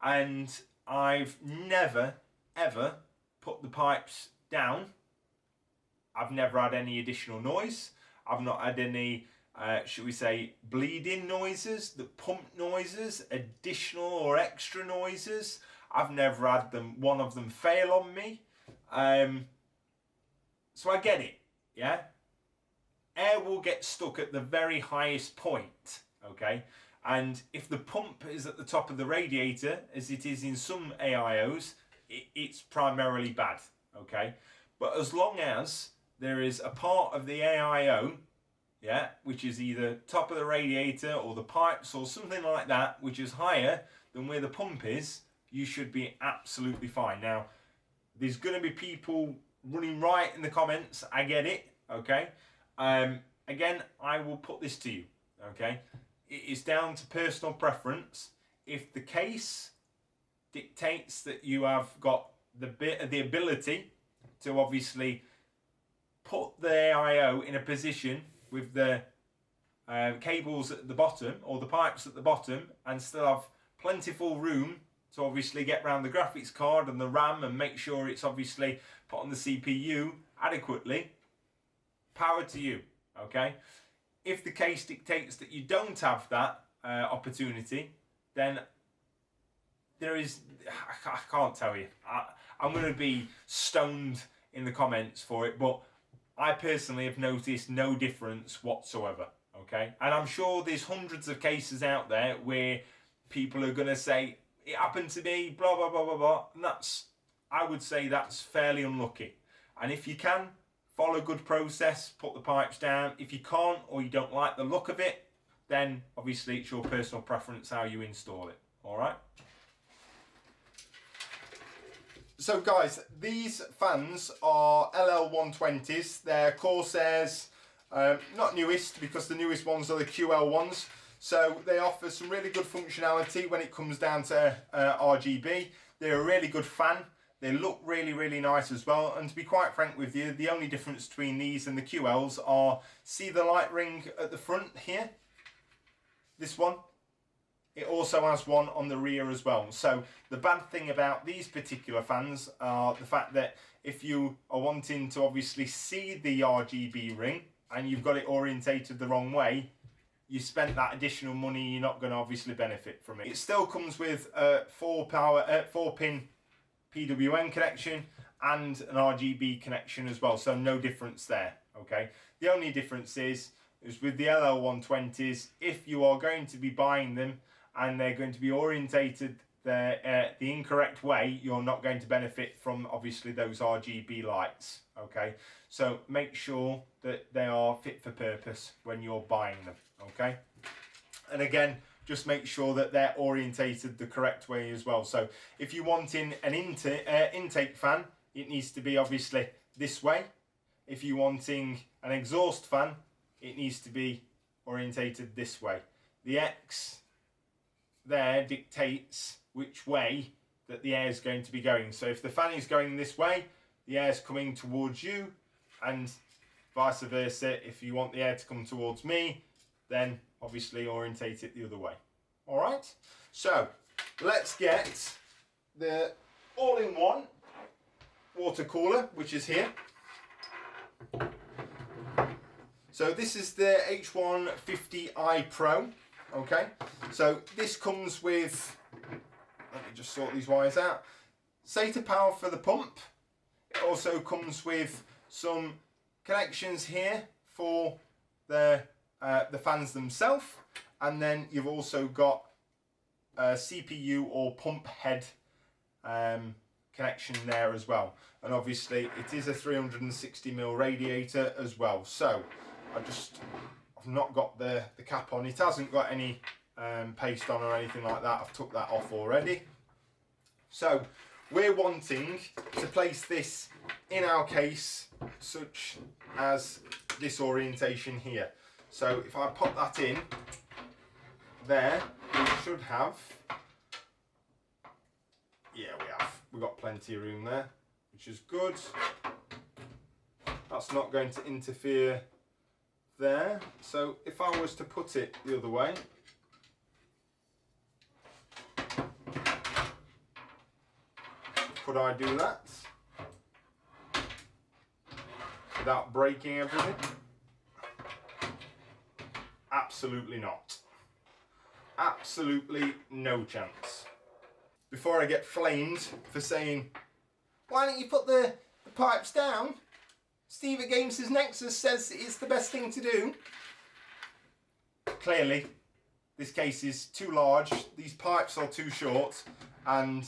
Speaker 1: and I've never ever put the pipes down. I've never had any additional noise. I've not had any should we say bleeding noises, the pump noises, additional or extra noises. I've never had one of them fail on me. So I get it, yeah? Air will get stuck at the very highest point, okay? And if the pump is at the top of the radiator, as it is in some AIOs, it's primarily bad, okay? But as long as there is a part of the AIO, yeah, which is either top of the radiator or the pipes or something like that, which is higher than where the pump is, you should be absolutely fine. Now, there's going to be people running riot in the comments. I get it, okay? Again, I will put this to you, okay? It is down to personal preference. If the case dictates that you have got the ability to obviously put the AIO in a position with the cables at the bottom or the pipes at the bottom and still have plentiful room to obviously get around the graphics card and the RAM and make sure it's obviously put on the CPU adequately, power to you, okay? If the case dictates that you don't have that opportunity, then there is, I can't tell you. I'm going to be stoned in the comments for it, but I personally have noticed no difference whatsoever, okay? And I'm sure there's hundreds of cases out there where people are going to say, it happened to me, blah, blah, blah, blah, blah. And I would say that's fairly unlucky. And if you can, follow a good process, put the pipes down. If you can't or you don't like the look of it, then obviously it's your personal preference how you install it, all right? So guys, these fans are LL120s. They're Corsair's, not newest, because the newest ones are the QL ones. So they offer some really good functionality when it comes down to RGB. They're a really good fan. They look really, really nice as well. And to be quite frank with you, the only difference between these and the QLs are, see the light ring at the front here? This one? It also has one on the rear as well. So the bad thing about these particular fans are the fact that if you are wanting to obviously see the RGB ring and you've got it orientated the wrong way, you spent that additional money, you're not going to obviously benefit from it. It still comes with a 4-pin PWM connection and an RGB connection as well, so no difference there, okay? The only difference is with the LL120s, if you are going to be buying them and they're going to be orientated the incorrect way, you're not going to benefit from obviously those RGB lights, okay? So make sure that they are fit for purpose when you're buying them, okay? And again, just make sure that they're orientated the correct way as well. So if you're wanting an intake fan, it needs to be obviously this way. If you're wanting an exhaust fan, it needs to be orientated this way. The X there dictates which way that the air is going to be going. So if the fan is going this way, the air is coming towards you, and vice versa. If you want the air to come towards me, then obviously orientate it the other way. All right, so let's get the all-in-one water cooler, which is here. So this is the H150I PRO, okay? So this comes with, let me just sort these wires out, SATA power for the pump. It also comes with some connections here for the fans themselves, and then you've also got a CPU or pump head connection there as well. And obviously it is a 360mm radiator as well. So I've not got the cap on. It hasn't got any paste on or anything like that. I've took that off already. So we're wanting to place this in our case such as this orientation here. So if I pop that in there, we should have, yeah, we've got plenty of room there, which is good. That's not going to interfere there. So if I was to put it the other way, could I do that without breaking everything? Absolutely not. Absolutely no chance. Before I get flamed for saying, why don't you put the pipes down? Steve at Gamers Nexus says it's the best thing to do. Clearly, this case is too large, these pipes are too short, and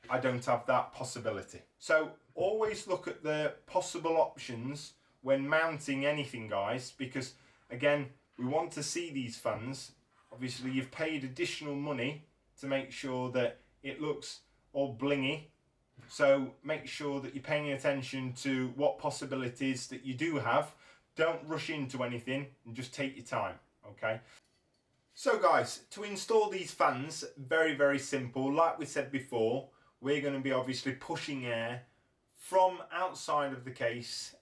Speaker 1: I don't have that possibility. So always look at the possible options when mounting anything, guys, because again, we want to see these fans. Obviously, you've paid additional money to make sure that it looks all blingy. So make sure that you're paying attention to what possibilities that you do have. Don't rush into anything and just take your time, okay? So guys, to install these fans, very, very simple. Like we said before, we're going to be obviously pushing air from outside of the case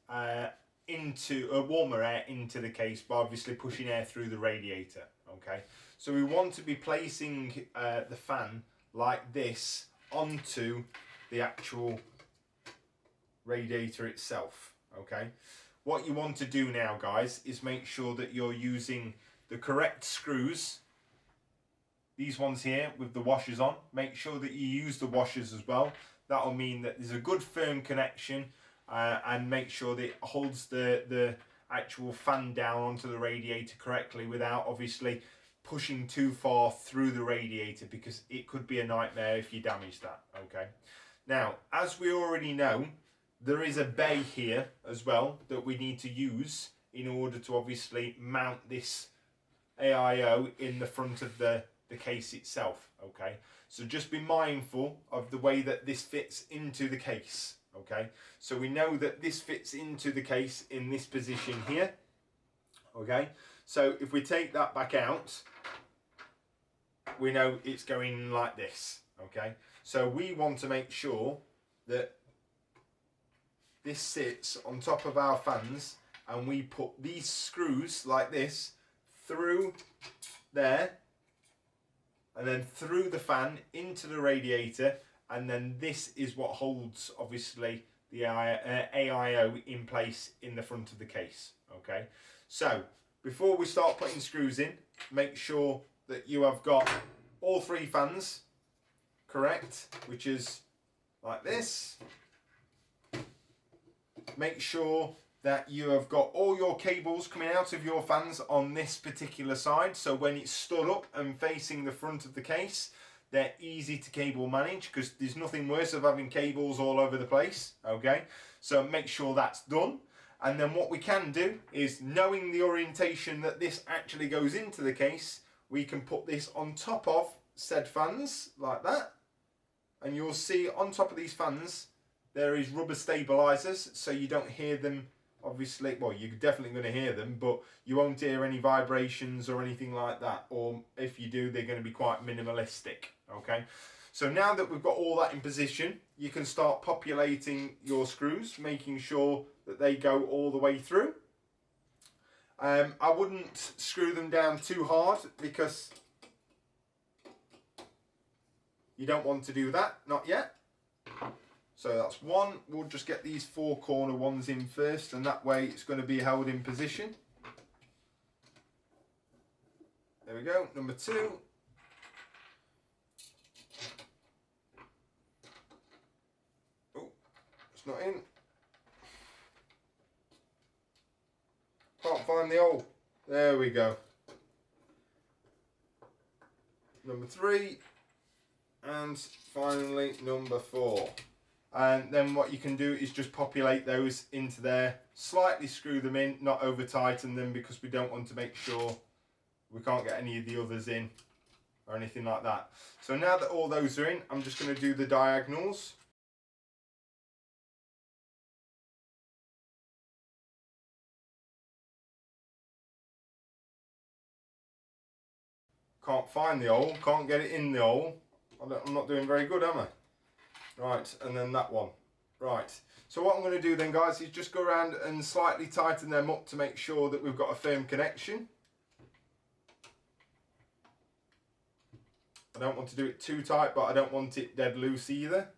Speaker 1: into warmer air into the case by obviously pushing air through the radiator, okay? So we want to be placing the fan like this onto the actual radiator itself, okay? What you want to do now, guys, is make sure that you're using the correct screws. These ones here with the washers on, make sure that you use the washers as well. That'll mean that there's a good firm connection and make sure that it holds the actual fan down onto the radiator correctly without obviously pushing too far through the radiator, because it could be a nightmare if you damage that, okay? Now, as we already know, there is a bay here as well that we need to use in order to obviously mount this AIO in the front of the case itself, okay? So just be mindful of the way that this fits into the case, okay? So we know that this fits into the case in this position here, okay? So if we take that back out, we know it's going like this, okay? So we want to make sure that this sits on top of our fans, and we put these screws like this through there, and then through the fan into the radiator, and then this is what holds obviously the AIO in place in the front of the case, okay? So before we start putting screws in, make sure that you have got all three fans correct, which is like this. Make sure that you have got all your cables coming out of your fans on this particular side, so when it's stood up and facing the front of the case, they're easy to cable manage, because there's nothing worse of having cables all over the place, okay? So make sure that's done. And then what we can do is, knowing the orientation that this actually goes into the case, we can put this on top of said fans like that, and you'll see on top of these fans there is rubber stabilizers, so you don't hear them obviously. Well, you're definitely going to hear them, but you won't hear any vibrations or anything like that, or if you do, they're going to be quite minimalistic, okay? So now that we've got all that in position, you can start populating your screws, making sure that they go all the way through. I wouldn't screw them down too hard, because you don't want to do that, not yet. So that's one. We'll just get these four corner ones in first, and that way it's going to be held in position. There we go, number two. Oh, it's not in. Can't find the hole. There we go. Number three. And finally number four. And then what you can do is just populate those into there, slightly screw them in, not over tighten them, because we don't want to make sure we can't get any of the others in or anything like that. So now that all those are in, I'm just going to do the diagonals. Can't find the hole, can't get it in the hole. I'm not doing very good, am I? Right, and then that one. Right, so what I'm going to do then, guys, is just go around and slightly tighten them up to make sure that we've got a firm connection. I don't want to do it too tight, but I don't want it dead loose either.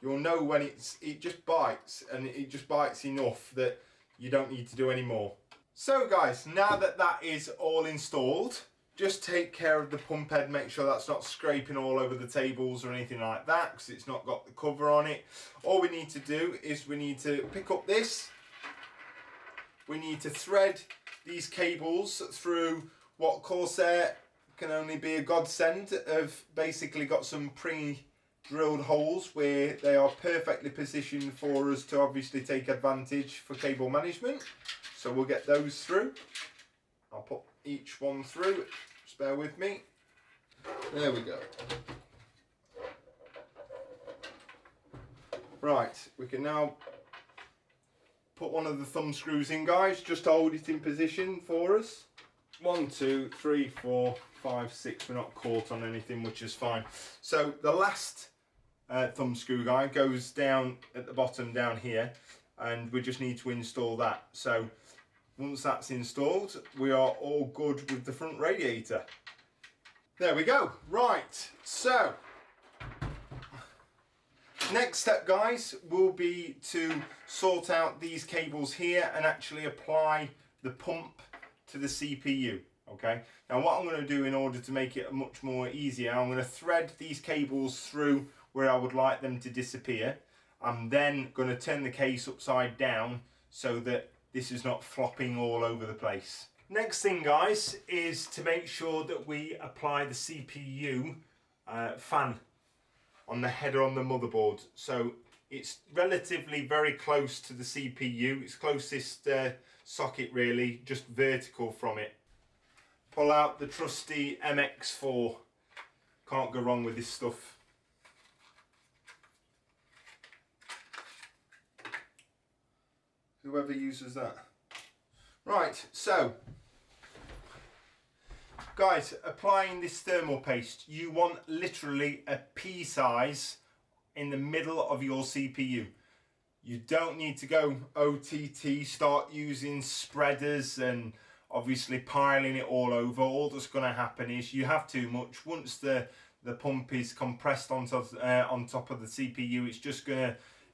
Speaker 1: You'll know when it just bites, and it just bites enough that you don't need to do any more. So guys, now that that is all installed, just take care of the pump head, make sure that's not scraping all over the tables or anything like that, because it's not got the cover on it. All we need to do is we need to pick up this, we need to thread these cables through what Corsair can only be a godsend of basically got some pre-drilled holes where they are perfectly positioned for us to obviously take advantage for cable management. So we'll get those through. I'll put each one through. Just bear with me. There we go. Right, we can now put one of the thumb screws in, guys. Just hold it in position for us. 1, 2, 3, 4, 5, 6. We're not caught on anything, which is fine. So the last thumb screw guy goes down at the bottom down here, and we just need to install that. So once that's installed, we are all good with the front radiator. There we go. Right, so next step, guys, will be to sort out these cables here and actually apply the pump to the CPU. Okay, now what I'm going to do in order to make it much more easier, I'm going to thread these cables through where I would like them to disappear. I'm then going to turn the case upside down so that this is not flopping all over the place. Next thing, guys, is to make sure that we apply the CPU fan on the header on the motherboard. So it's relatively very close to the CPU. It's closest socket really, just vertical from it. Pull out the trusty MX4. Can't go wrong with this stuff. Whoever uses that. Right, so guys, applying this thermal paste, you want literally a pea size in the middle of your CPU. You don't need to go OTT, start using spreaders and obviously piling it all over. All that's going to happen is you have too much. Once the pump is compressed on top of the CPU,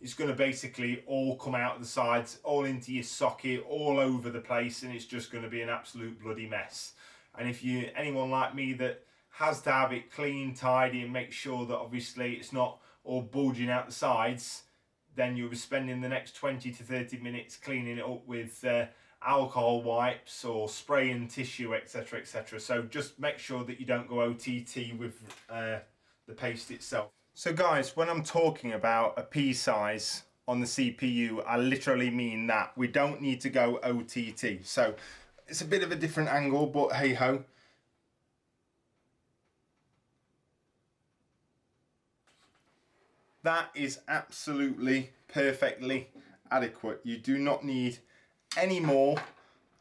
Speaker 1: it's going to basically all come out of the sides, all into your socket, all over the place, and it's just going to be an absolute bloody mess. And if you anyone like me that has to have it clean, tidy, and make sure that obviously it's not all bulging out the sides, then you'll be spending the next 20 to 30 minutes cleaning it up with alcohol wipes or spraying tissue, etc, etc. So just make sure that you don't go OTT with the paste itself. So guys, when I'm talking about a pea size on the CPU, I literally mean that. We don't need to go OTT. So it's a bit of a different angle, but hey ho. That is absolutely perfectly adequate. You do not need any more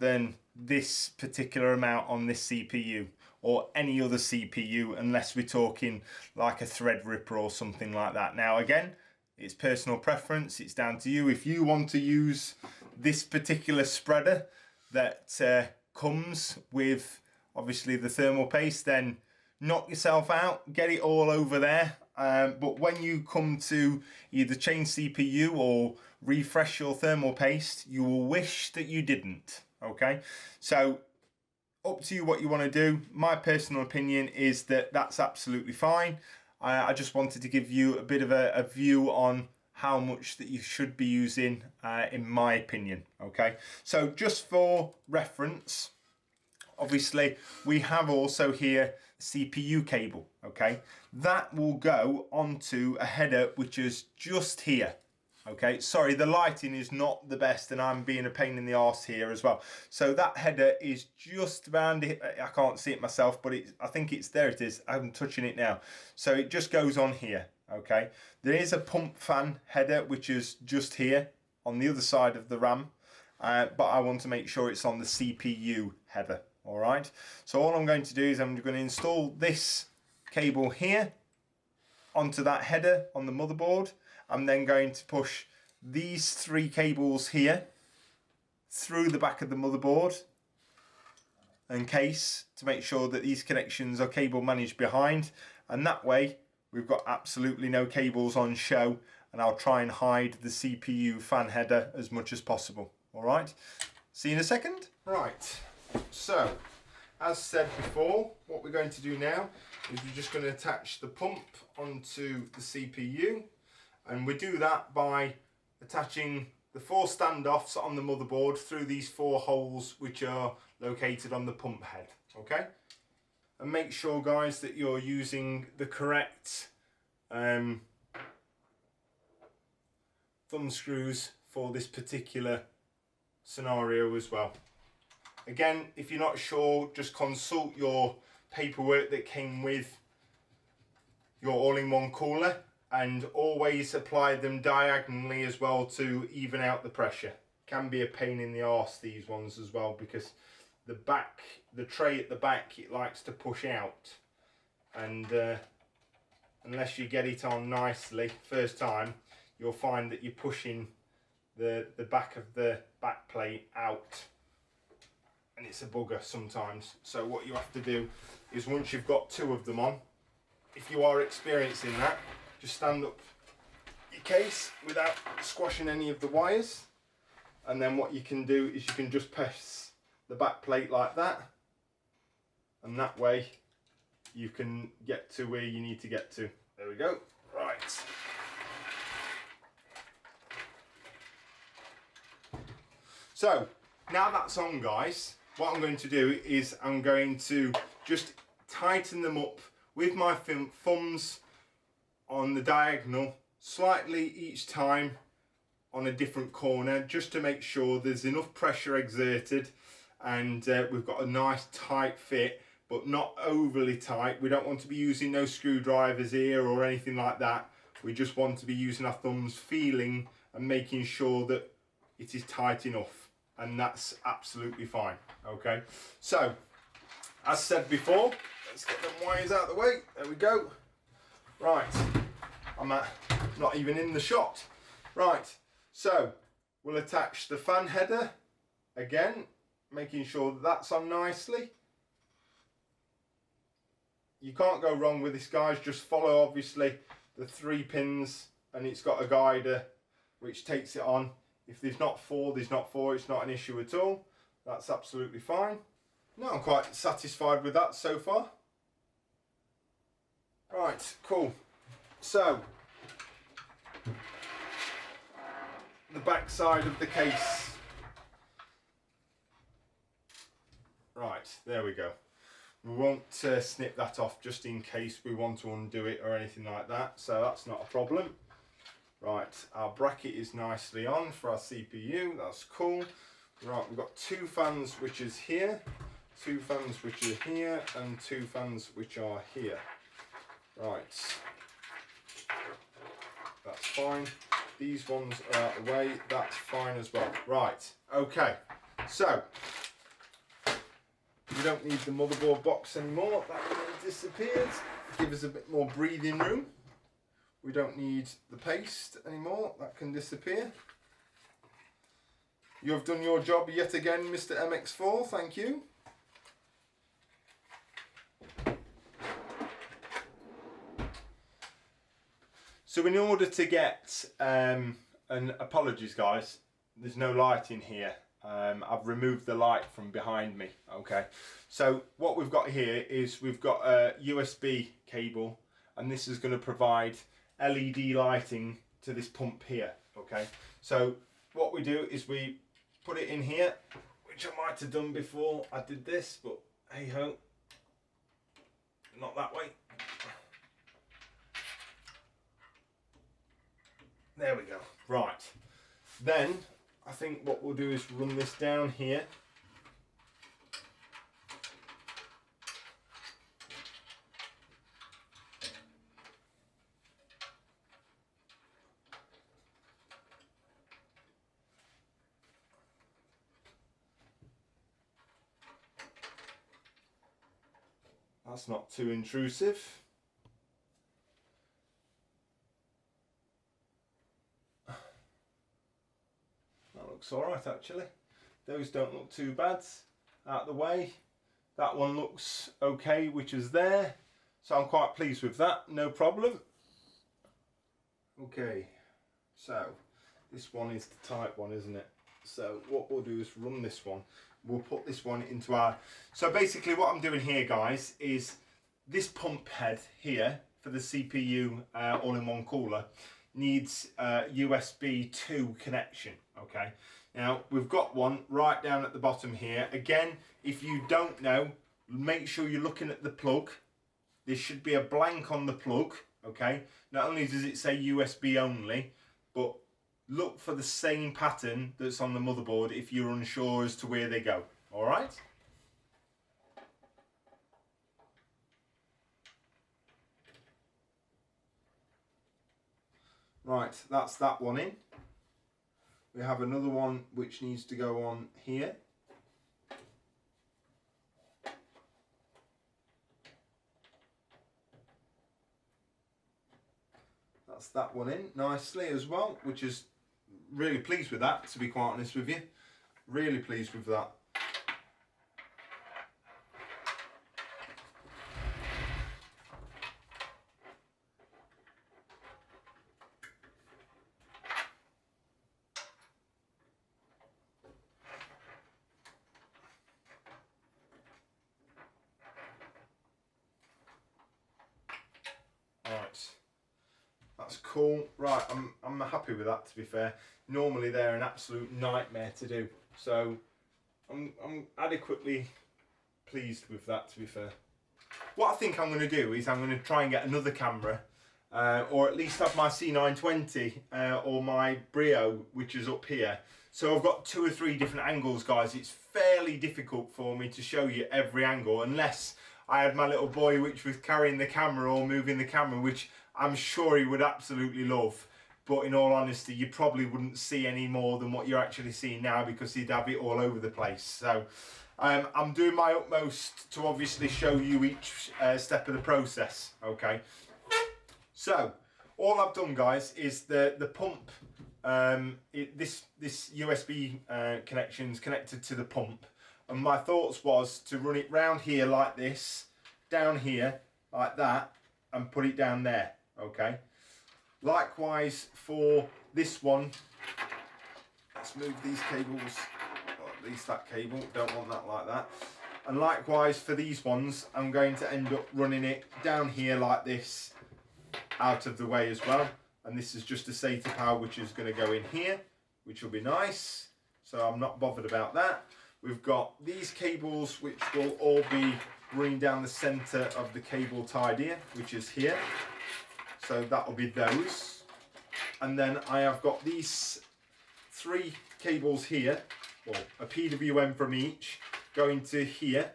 Speaker 1: than this particular amount on this CPU or any other CPU, unless we're talking like a Threadripper or something like that. Now again, it's personal preference, it's down to you. If you want to use this particular spreader that comes with obviously the thermal paste, then knock yourself out, get it all over there. But when you come to either change CPU or refresh your thermal paste, you will wish that you didn't. Okay, so up to you what you want to do. My personal opinion is that that's absolutely fine. I just wanted to give you a bit of a view on how much that you should be using in my opinion. Okay, so just for reference, obviously we have also here CPU cable. Okay, that will go onto a header which is just here. Okay, sorry, the lighting is not the best and I'm being a pain in the arse here as well. So that header is just around it. I can't see it myself, but I think it's there. It is. I'm touching it now. So it just goes on here. Okay, there is a pump fan header which is just here on the other side of the RAM, but I want to make sure it's on the CPU header. All right, so all I'm going to do is I'm going to install this cable here onto that header on the motherboard. I'm then going to push these 3 cables here through the back of the motherboard and case to make sure that these connections are cable managed behind, and that way we've got absolutely no cables on show, and I'll try and hide the CPU fan header as much as possible. All right, see you in a second. Right, so as said before, what we're going to do now is we're just going to attach the pump onto the CPU, and we do that by attaching the 4 standoffs on the motherboard through these 4 holes which are located on the pump head. Okay, and make sure, guys, that you're using the correct thumb screws for this particular scenario as well. Again, if you're not sure, just consult your paperwork that came with your all-in-one cooler, and always apply them diagonally as well to even out the pressure. Can be a pain in the arse, these ones as well, because the tray at the back, it likes to push out, and unless you get it on nicely first time, you'll find that you're pushing the back of the back plate out, and it's a bugger sometimes. So what you have to do is, once you've got 2 of them on, if you are experiencing that, just stand up your case without squashing any of the wires, and then what you can do is you can just press the back plate like that, and that way you can get to where you need to get to. There we go. Right. So now that's on, guys, what I'm going to do is I'm going to just tighten them up with my thumbs on the diagonal slightly each time on a different corner, just to make sure there's enough pressure exerted and we've got a nice tight fit, but not overly tight. We don't want to be using no screwdrivers here or anything like that. We just want to be using our thumbs, feeling and making sure that it is tight enough, and that's absolutely fine. Okay, so as said before, let's get them wires out of the way. There we go. Right, I'm not even in the shot. Right, so we'll attach the fan header again, making sure that that's on nicely. You can't go wrong with this, guys. Just follow, obviously, the 3 pins, and it's got a guider which takes it on. If there's not 4, there's not 4. It's not an issue at all. That's absolutely fine. No, I'm quite satisfied with that so far. Right, cool. So the back side of the case. Right, there we go. We won't snip that off just in case we want to undo it or anything like that, so that's not a problem. Right, our bracket is nicely on for our CPU, that's cool. Right, we've got 2 fans which is here, 2 fans which are here, and 2 fans which are here. Right, that's fine. These ones are out of the way, that's fine as well. Right, okay, so we don't need the motherboard box anymore, that disappeared. Give us a bit more breathing room. We don't need the paste anymore, that can disappear. You have done your job yet again, Mr. MX4, thank you. So in order to get, and apologies guys, there's no light in here. I've removed the light from behind me, okay. So what we've got here is we've got a USB cable, and this is going to provide LED lighting to this pump here, okay. So what we do is we put it in here, which I might have done before I did this, but hey ho, not that way. There we go. Right, then I think what we'll do is run this down here. That's not too intrusive. That looks alright actually. Those don't look too bad. Out of the way. That one looks okay, which is there. So I'm quite pleased with that, no problem. Okay, so this one is the type one, isn't it? So what we'll do is run this one. We'll put this one into our... So basically what I'm doing here, guys, is this pump head here for the CPU all-in-one cooler needs a USB 2 connection, okay? Now, we've got one right down at the bottom here. Again, if you don't know, make sure you're looking at the plug. There should be a blank on the plug, okay? Not only does it say USB only, but look for the same pattern that's on the motherboard if you're unsure as to where they go, all right? Right, that's that one in. We have another one which needs to go on here. That's that one in nicely as well, which is really pleased with that, to be quite honest with you. Really pleased with that. Right. That's cool. Right, I'm happy with that, to be fair. Normally they're an absolute nightmare to do, so I'm adequately pleased with that, to be fair. What I think I'm going to do is I'm going to try and get another camera, or at least have my C920 or my Brio, which is up here. So I've got 2 or 3 different angles, guys. It's fairly difficult for me to show you every angle unless I had my little boy which was carrying the camera or moving the camera, which I'm sure he would absolutely love. But in all honesty, you probably wouldn't see any more than what you're actually seeing now because he'd have it all over the place. So I'm doing my utmost to obviously show you each step of the process, okay? So all I've done, guys, is the pump, this USB connection's connected to the pump. And my thoughts was to run it round here like this, down here like that, and put it down there, okay? Likewise for this one, let's move these cables, or at least that cable, don't want that like that. And likewise for these ones, I'm going to end up running it down here like this, out of the way as well. And this is just a SATA power which is going to go in here, which will be nice. So I'm not bothered about that. We've got these cables which will all be running down the centre of the cable tied here, which is here. So that will be those. And then I have got these 3 cables here, or a PWM from each, going to here.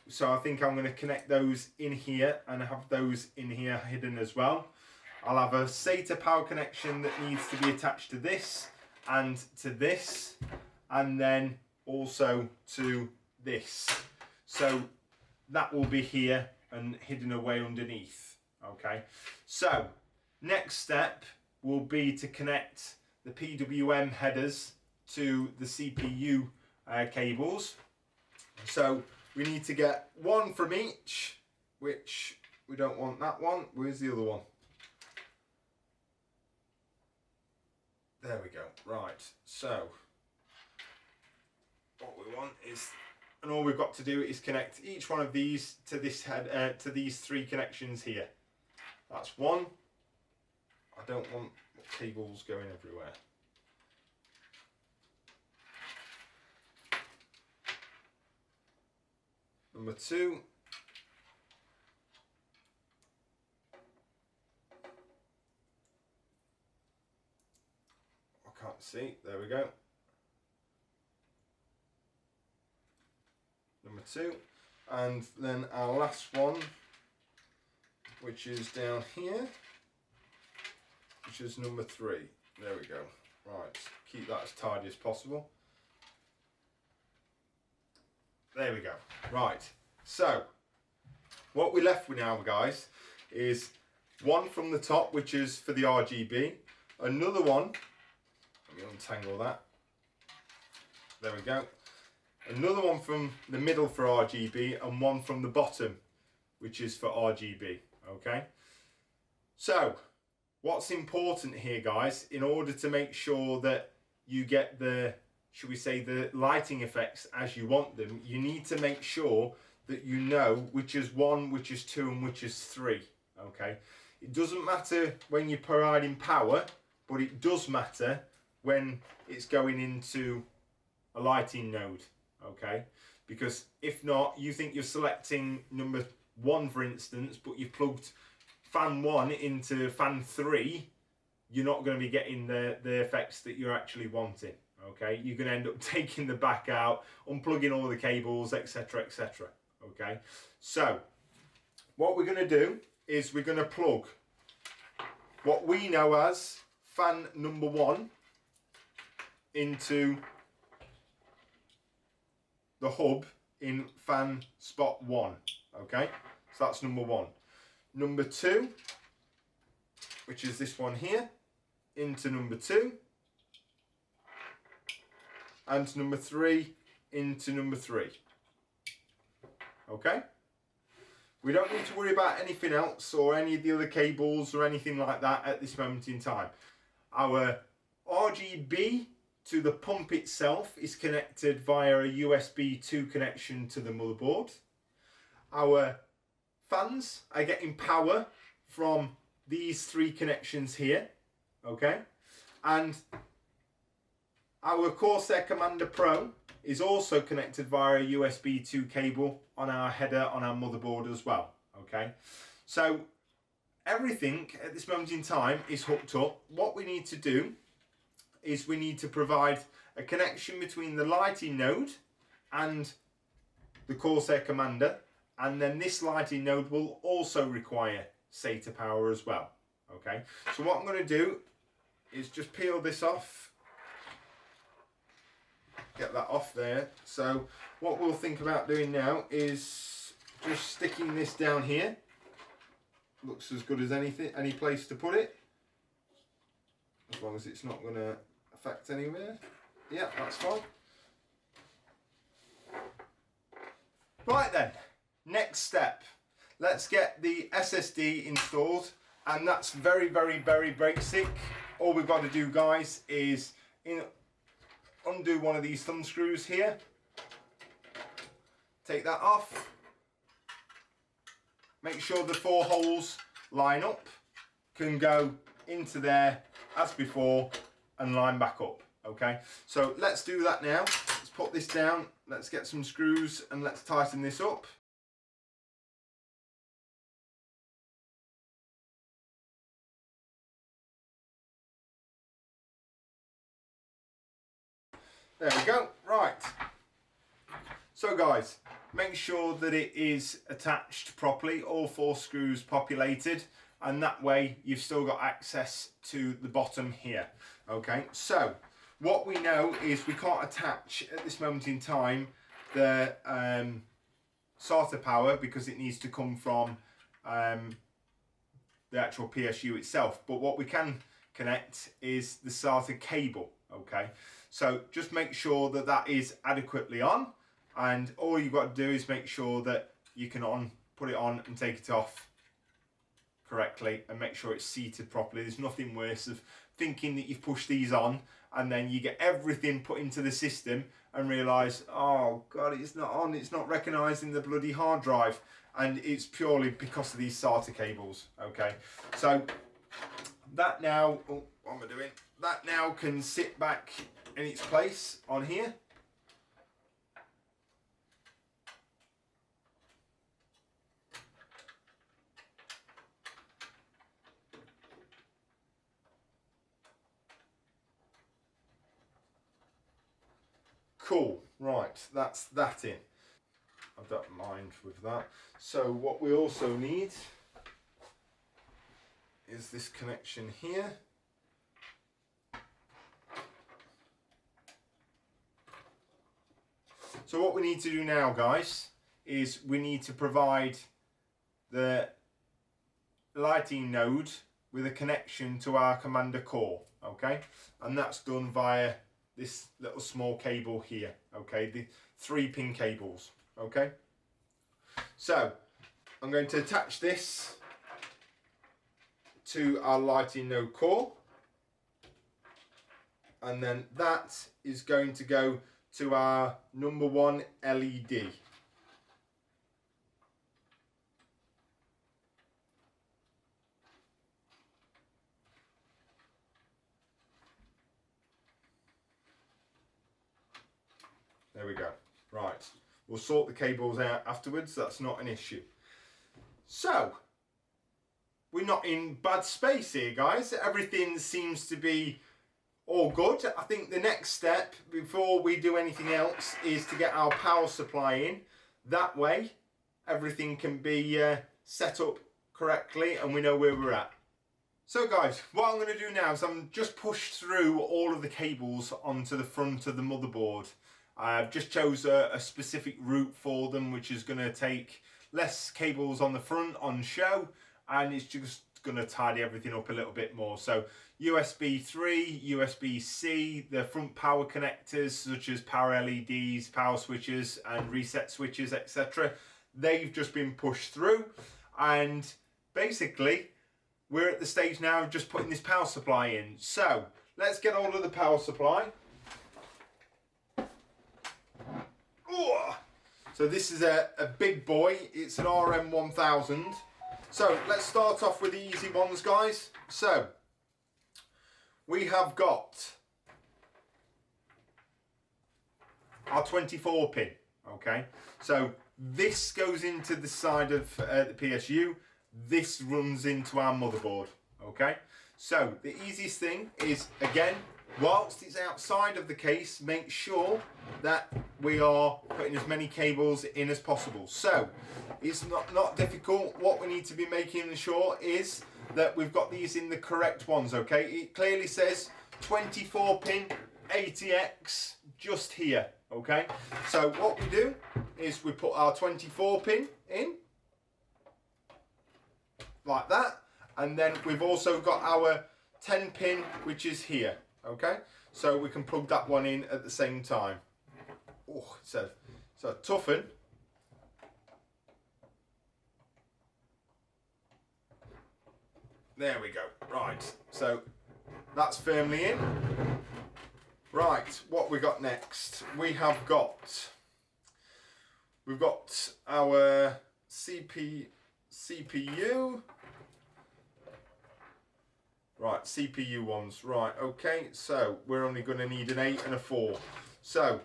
Speaker 1: So I think I'm going to connect those in here and have those in here hidden as well. I'll have a SATA power connection that needs to be attached to this and to this, and then also to this. So that will be here and hidden away underneath, okay? So next step will be to connect the PWM headers to the CPU cables. So we need to get one from each, which we don't want that one. Where's the other one? There we go. Right, so what we want is, and all we've got to do is connect each one of these to this head, to these 3 connections here. That's one. I don't want cables going everywhere. Number 2. I can't see. There we go. Number 2, and then our last one, which is down here, which is number 3. There we go. Right, keep that as tidy as possible. There we go. Right, so What we're left with now, guys, is one from the top, which is for the RGB, another one, let me untangle that, there we go, another one from the middle for RGB, and one from the bottom, which is for RGB, okay? So, what's important here, guys, in order to make sure that you get the, should we say, the lighting effects as you want them, you need to make sure that you know which is 1, which is 2, and which is 3, okay? It doesn't matter when you're providing power, but it does matter when it's going into a lighting node, okay? Because if not, you think you're selecting number 1, for instance, but you've plugged fan 1 into fan 3, you're not going to be getting the effects that you're actually wanting, okay? You're going to end up taking the back out, unplugging all the cables, etc, etc, okay? So, what we're going to do is we're going to plug what we know as fan number 1 into the hub in fan spot 1, okay? So that's number 1. Number 2, which is this one here, into number 2, and number 3 into number 3, okay? We don't need to worry about anything else or any of the other cables or anything like that at this moment in time. Our RGB to the pump itself is connected via a USB 2 connection to the motherboard. Our fans are getting power from these 3 connections here, okay? And our Corsair Commander Pro is also connected via a USB 2 cable on our header on our motherboard as well, okay? So everything at this moment in time is hooked up. What we need to do is we need to provide a connection between the lighting node and the Corsair Commander, and then this lighting node will also require SATA power as well, okay? So what I'm going to do is just peel this off, get that off there. So what we'll think about doing now is just sticking this down here. Looks as good as anything, any place to put it, as long as it's not going to affect anywhere. Yeah, that's fine. Right then, next step, let's get the SSD installed, and that's very basic. All we've got to do, guys, is undo one of these thumb screws here, take that off, make sure the 4 holes line up, can go into there as before and line back up, okay? So let's do that now. Let's put this down, let's get some screws and let's tighten this up. There we go. Right. So guys, make sure that it is attached properly, all 4 screws populated, and that way you've still got access to the bottom here. Okay, so what we know is we can't attach at this moment in time the SATA power because it needs to come from the actual PSU itself, but what we can connect is the SATA cable. Okay, so just make sure that that is adequately on, and all you've got to do is make sure that you can put it on and take it off correctly and make sure it's seated properly. There's nothing worse of thinking that you've pushed these on and then you get everything put into the system and realise, oh god, it's not on, it's not recognising the bloody hard drive, and it's purely because of these SATA cables. Okay, so that now, oh, what am I doing? That now can sit back in its place on here. Cool, right, that's that in. I don't mind with that. So what we also need is this connection here. So what we need to do now, guys, is we need to provide the lighting node with a connection to our commander core, okay? And that's done via this little small cable here, okay? The 3-pin cables, okay? So I'm going to attach this to our lighting node core, and then that is going to go to our number 1 LED. There we go. Right, we'll sort the cables out afterwards, that's not an issue. So, we're not in bad space here, guys. Everything seems to be all good. I think the next step before we do anything else is to get our power supply in. That way, everything can be set up correctly and we know where we're at. So guys, what I'm going to do now is I'm just pushed through all of the cables onto the front of the motherboard. I've just chose a specific route for them, which is going to take less cables on the front on show, and it's just going to tidy everything up a little bit more. So USB 3, USB-C, the front power connectors such as power LEDs, power switches and reset switches, etc. They've just been pushed through, and basically we're at the stage now of just putting this power supply in. So let's get hold of the power supply. So this is a big boy, it's an RM1000. So let's start off with the easy ones, guys. So we have got our 24 pin, okay? So this goes into the side of the PSU, this runs into our motherboard, okay? So the easiest thing is, again, whilst it's outside of the case, make sure that we are putting as many cables in as possible. So it's not difficult. What we need to be making sure is that we've got these in the correct ones, okay? It clearly says 24 pin ATX just here, okay? So what we do is we put our 24 pin in like that, and then we've also got our 10 pin which is here. Okay, so we can plug that one in at the same time. Oh, so toughen. There we go. Right, so that's firmly in. Right, what we got next? We've got our CPU. Right, CPU ones. Right, okay, so we're only going to need an 8 and a 4. So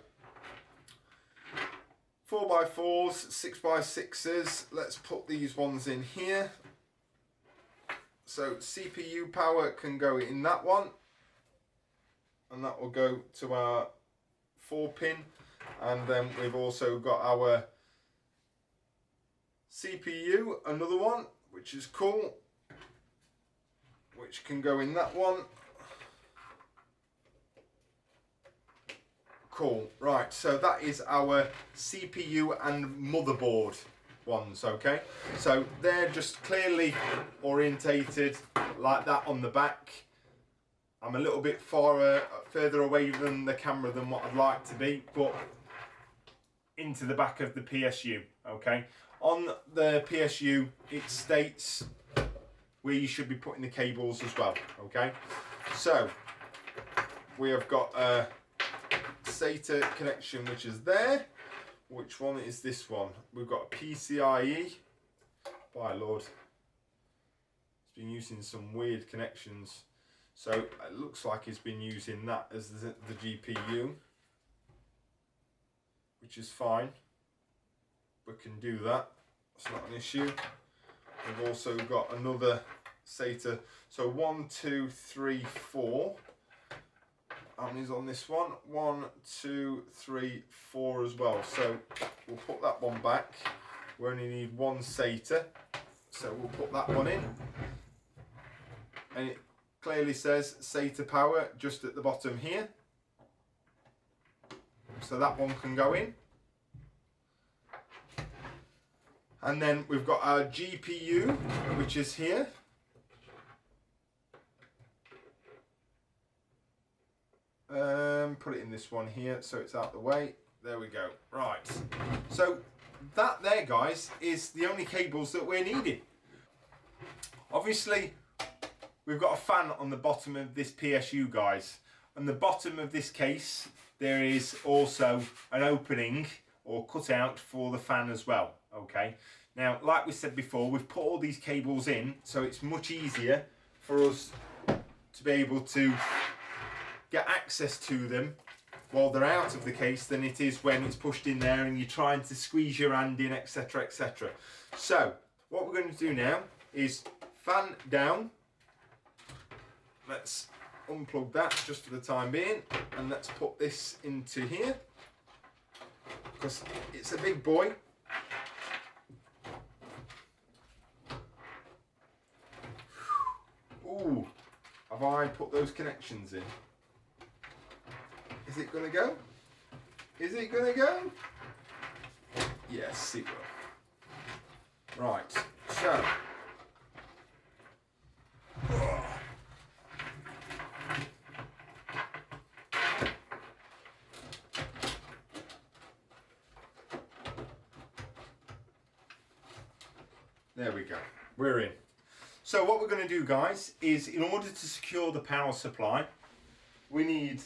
Speaker 1: 4x4s, 6x6s. Let's put these ones in here. So CPU power can go in that one, and that will go to our 4 pin. And then we've also got our CPU, another one, which is cool, which can go in that one. Cool. Right, so that is our CPU and motherboard ones, okay? So they're just clearly orientated like that on the back. I'm a little bit further away from the camera than what I'd like to be, but into the back of the PSU, okay? On the PSU, it states where you should be putting the cables as well, okay? So we have got a SATA connection which is there. Which one is this one? We've got a PCIe. By Lord, it's been using some weird connections, so it looks like it's been using that as the GPU, which is fine. We can do that, it's not an issue. We've also got another SATA, so 1, 2, 3, 4. How many's on this one? 1, 2, 3, 4 as well. So we'll put that one back. We only need one SATA, so we'll put that one in. And it clearly says SATA power just at the bottom here. So that one can go in. And then we've got our GPU, which is here. Put it in this one here so it's out the way. There we go. Right. So that there, guys, is the only cables that we're needing. Obviously, we've got a fan on the bottom of this PSU, guys. On the bottom of this case, there is also an opening or cutout for the fan as well. Okay. Now, like we said before, we've put all these cables in, so it's much easier for us to be able to get access to them while they're out of the case than it is when it's pushed in there and you're trying to squeeze your hand in, etc, etc. So what we're going to do now is fan down. Let's unplug that just for the time being, and let's put this into here because it's a big boy. Ooh, have I put those connections in? Is it going to go? Is it going to go? Yes, it will. Right, so. There we go. We're in. So what we're going to do, guys, is in order to secure the power supply, we need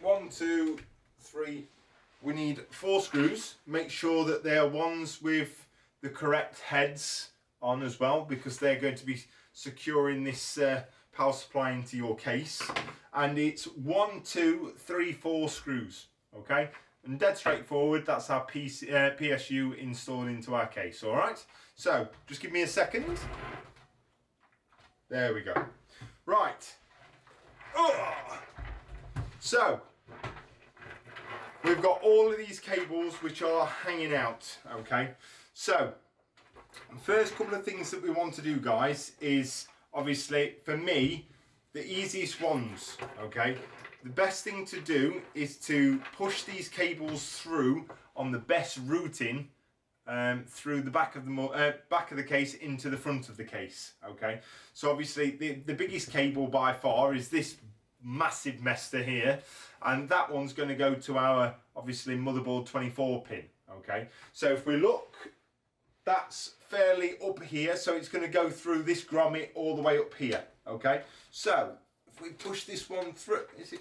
Speaker 1: 1, 2, 3. We need 4 screws. Make sure that they are ones with the correct heads on as well, because they're going to be securing this power supply into your case. And it's 1, 2, 3, 4 screws. Okay, and dead straightforward. That's our PSU installed into our case. All right. So just give me a second. There we go. Right. So we've got all of these cables which are hanging out. Okay. So the first couple of things that we want to do, guys, is obviously for me the easiest ones. Okay. The best thing to do is to push these cables through on the best routing through the back of the case into the front of the case. Okay, so obviously the biggest cable by far is this massive Mester here, and that one's going to go to our obviously motherboard 24 pin. Okay, so if we look, that's fairly up here, so it's going to go through this grommet all the way up here. Okay, so if we push this one through, is it?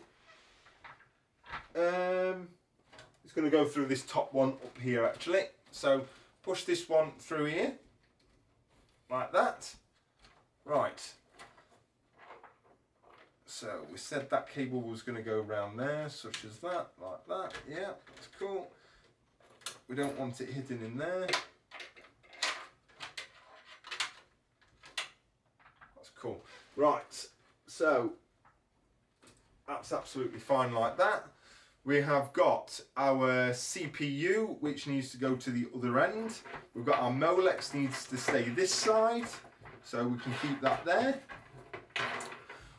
Speaker 1: It's going to go through this top one up here actually. So push this one through here, like that. Right. So we said that cable was going to go around there, such as that, like that. Yeah, that's cool. We don't want it hitting in there. That's cool. Right. So that's absolutely fine like that. We have got our CPU, which needs to go to the other end. We've got our Molex needs to stay this side, so we can keep that there.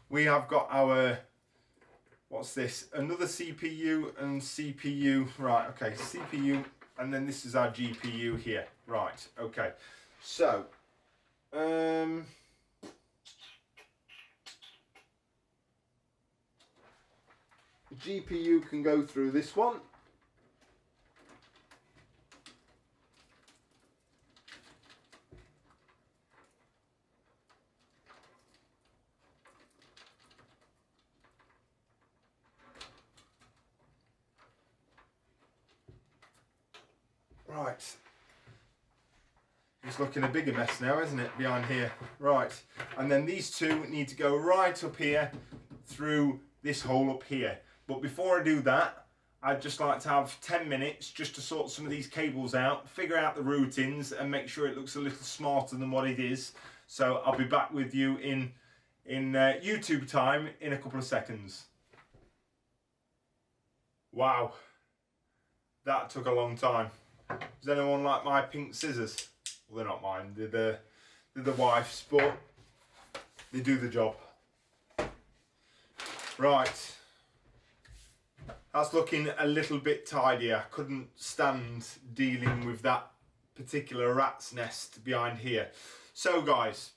Speaker 1: We have got our, what's this? Another CPU and CPU. Right, okay, CPU, and then this is our GPU here. Right, okay. So, GPU can go through this one. Right. It's looking a bigger mess now, isn't it, behind here? Right. And then these two need to go right up here through this hole up here. But before I do that, I'd just like to have 10 minutes just to sort some of these cables out, figure out the routings and make sure it looks a little smarter than what it is. So I'll be back with you in YouTube time in a couple of seconds. Wow, that took a long time. Does anyone like my pink scissors? Well, they're not mine, they're the wife's, but they do the job. Right. That's looking a little bit tidier. I couldn't stand dealing with that particular rat's nest behind here. So guys,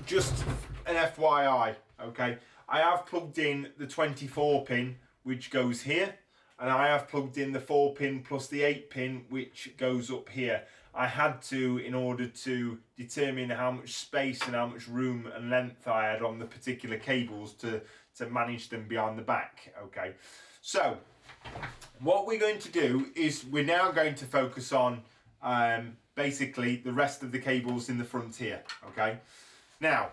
Speaker 1: just an FYI, okay, I have plugged in the 24 pin which goes here, and I have plugged in the 4 pin plus the 8 pin which goes up here. I had to, in order to determine how much space and how much room and length I had on the particular cables to manage them behind the back, okay. So what we're going to do is we're now going to focus on basically the rest of the cables in the front here, okay. Now,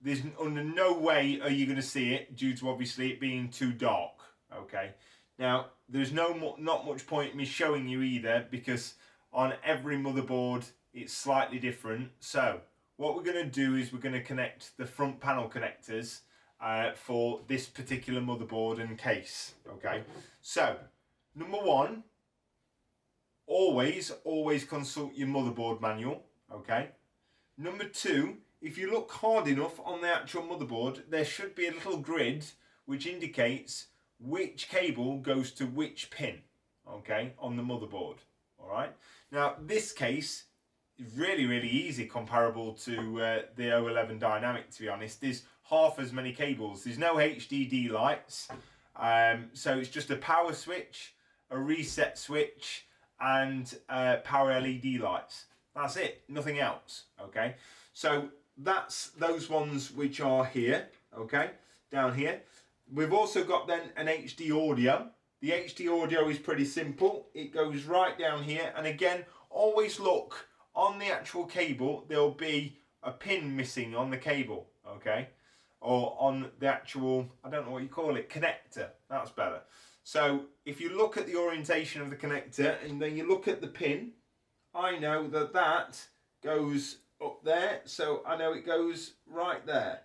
Speaker 1: there's under no way are you going to see it due to obviously it being too dark, okay. Now, there's not much point in me showing you either, because on every motherboard it's slightly different. So what we're going to do is we're going to connect the front panel connectors for this particular motherboard and case, okay. So number one, always consult your motherboard manual, okay. Number two, if you look hard enough on the actual motherboard, there should be a little grid which indicates which cable goes to which pin, okay, on the motherboard. All right. Now this case is really easy, comparable to the 011 Dynamic, to be honest. There's half as many cables. There's no HDD lights, so it's just a power switch, a reset switch, and power LED lights. That's it, nothing else, okay. So that's those ones which are here, okay, down here. We've also got then an HD audio. The HD audio is pretty simple. It goes right down here, and again, always look on the actual cable. There'll be a pin missing on the cable, okay, or on the actual, I don't know what you call it, connector. That's better. So if you look at the orientation of the connector and then you look at the pin, I know that that goes up there, so I know it goes right there.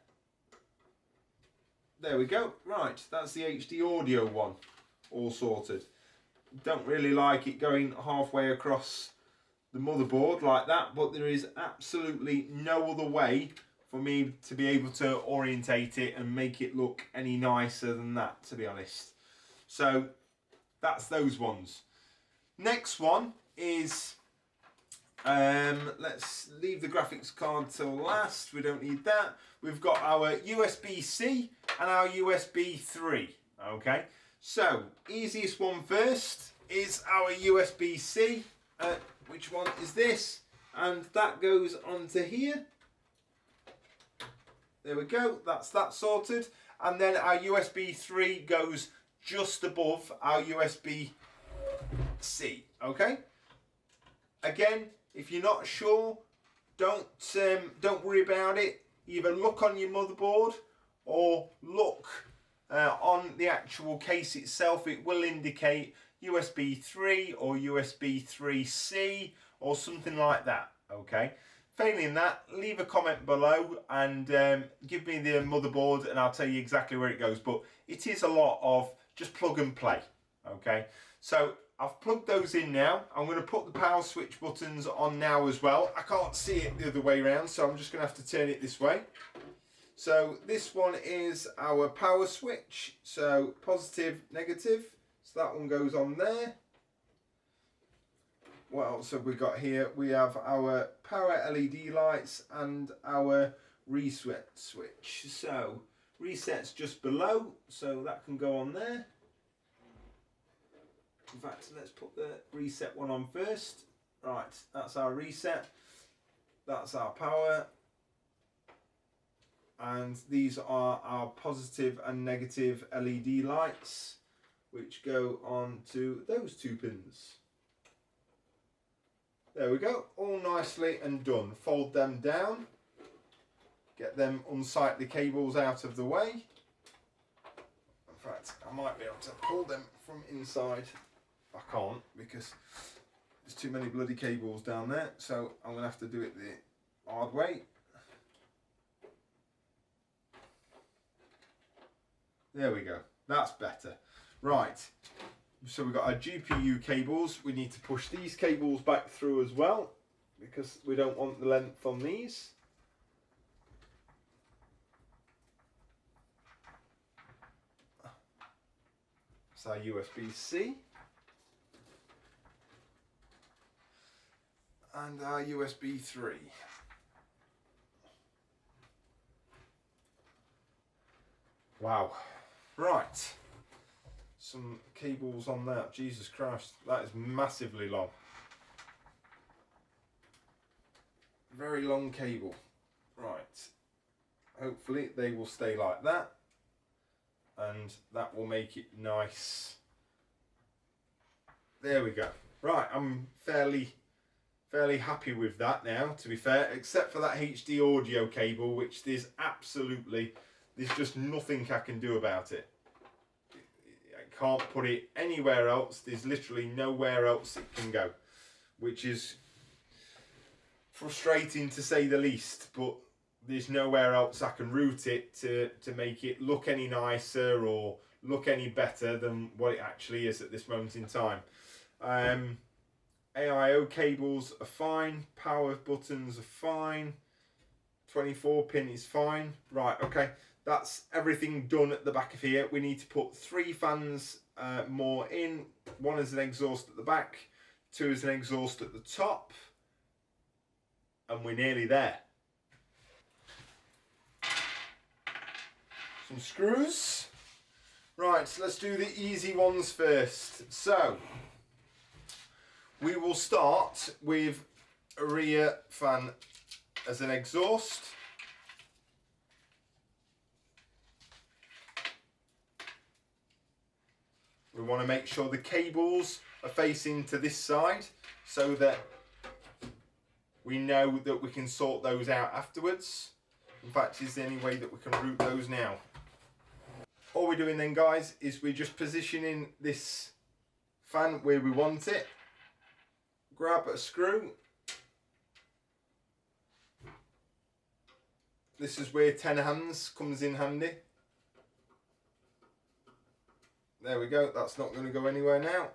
Speaker 1: There we go. Right, that's the HD audio one, all sorted. Don't really like it going halfway across the motherboard like that, but there is absolutely no other way for me to be able to orientate it and make it look any nicer than that, to be honest. So that's those ones. Next one is, let's leave the graphics card till last, we don't need that. We've got our USB-C and our USB 3, okay. So, easiest one first is our USB-C, which one is this? And that goes onto here. There we go, that's that sorted. And then our USB 3 goes just above our USB-C, okay. Again, if you're not sure, don't worry about it. Either look on your motherboard or look on the actual case itself. It will indicate USB 3 or USB 3C or something like that, okay. Failing that, leave a comment below and give me the motherboard and I'll tell you exactly where it goes. But it is a lot of just plug and play, okay. So I've plugged those in now. I'm going to put the power switch buttons on now as well. I can't see it the other way around, so I'm just going to have to turn it this way. So this one is our power switch. So positive, negative. So that one goes on there. What else have we got here? We have our power LED lights and our reset switch. So reset's just below, so that can go on there. In fact, let's put the reset one on first. Right, that's our reset. That's our power. And these are our positive and negative LED lights, which go on to those two pins. There we go, all nicely and done. Fold them down. Get them unsightly cables out of the way. In fact, I might be able to pull them from inside. I can't because there's too many bloody cables down there, so I'm going to have to do it the hard way. There we go, that's better. Right, so we've got our GPU cables. We need to push these cables back through as well because we don't want the length on these. That's our USB-C. And our USB 3. Wow. Right. Some cables on that. Jesus Christ, that is massively long. Very long cable. Right. Hopefully they will stay like that. And that will make it nice. There we go. Right, I'm fairly happy with that now, to be fair, except for that HD audio cable, which there's just nothing I can do about it. I can't put it anywhere else. There's literally nowhere else it can go, which is frustrating to say the least, but there's nowhere else I can route it to make it look any nicer or look any better than what it actually is at this moment in time. AIO cables are fine, power buttons are fine, 24 pin is fine. Right, okay, that's everything done at the back of here. We need to put 3 fans more in, 1 as an exhaust at the back, 2 as an exhaust at the top, and we're nearly there. Some screws. Right, so let's do the easy ones first. So we will start with a rear fan as an exhaust. We want to make sure the cables are facing to this side so that we know that we can sort those out afterwards. In fact, is there any way that we can route those now? All we're doing then, guys, is we're just positioning this fan where we want it. Grab a screw. This is where 10 hands comes in handy. There we go, that's not going to go anywhere now.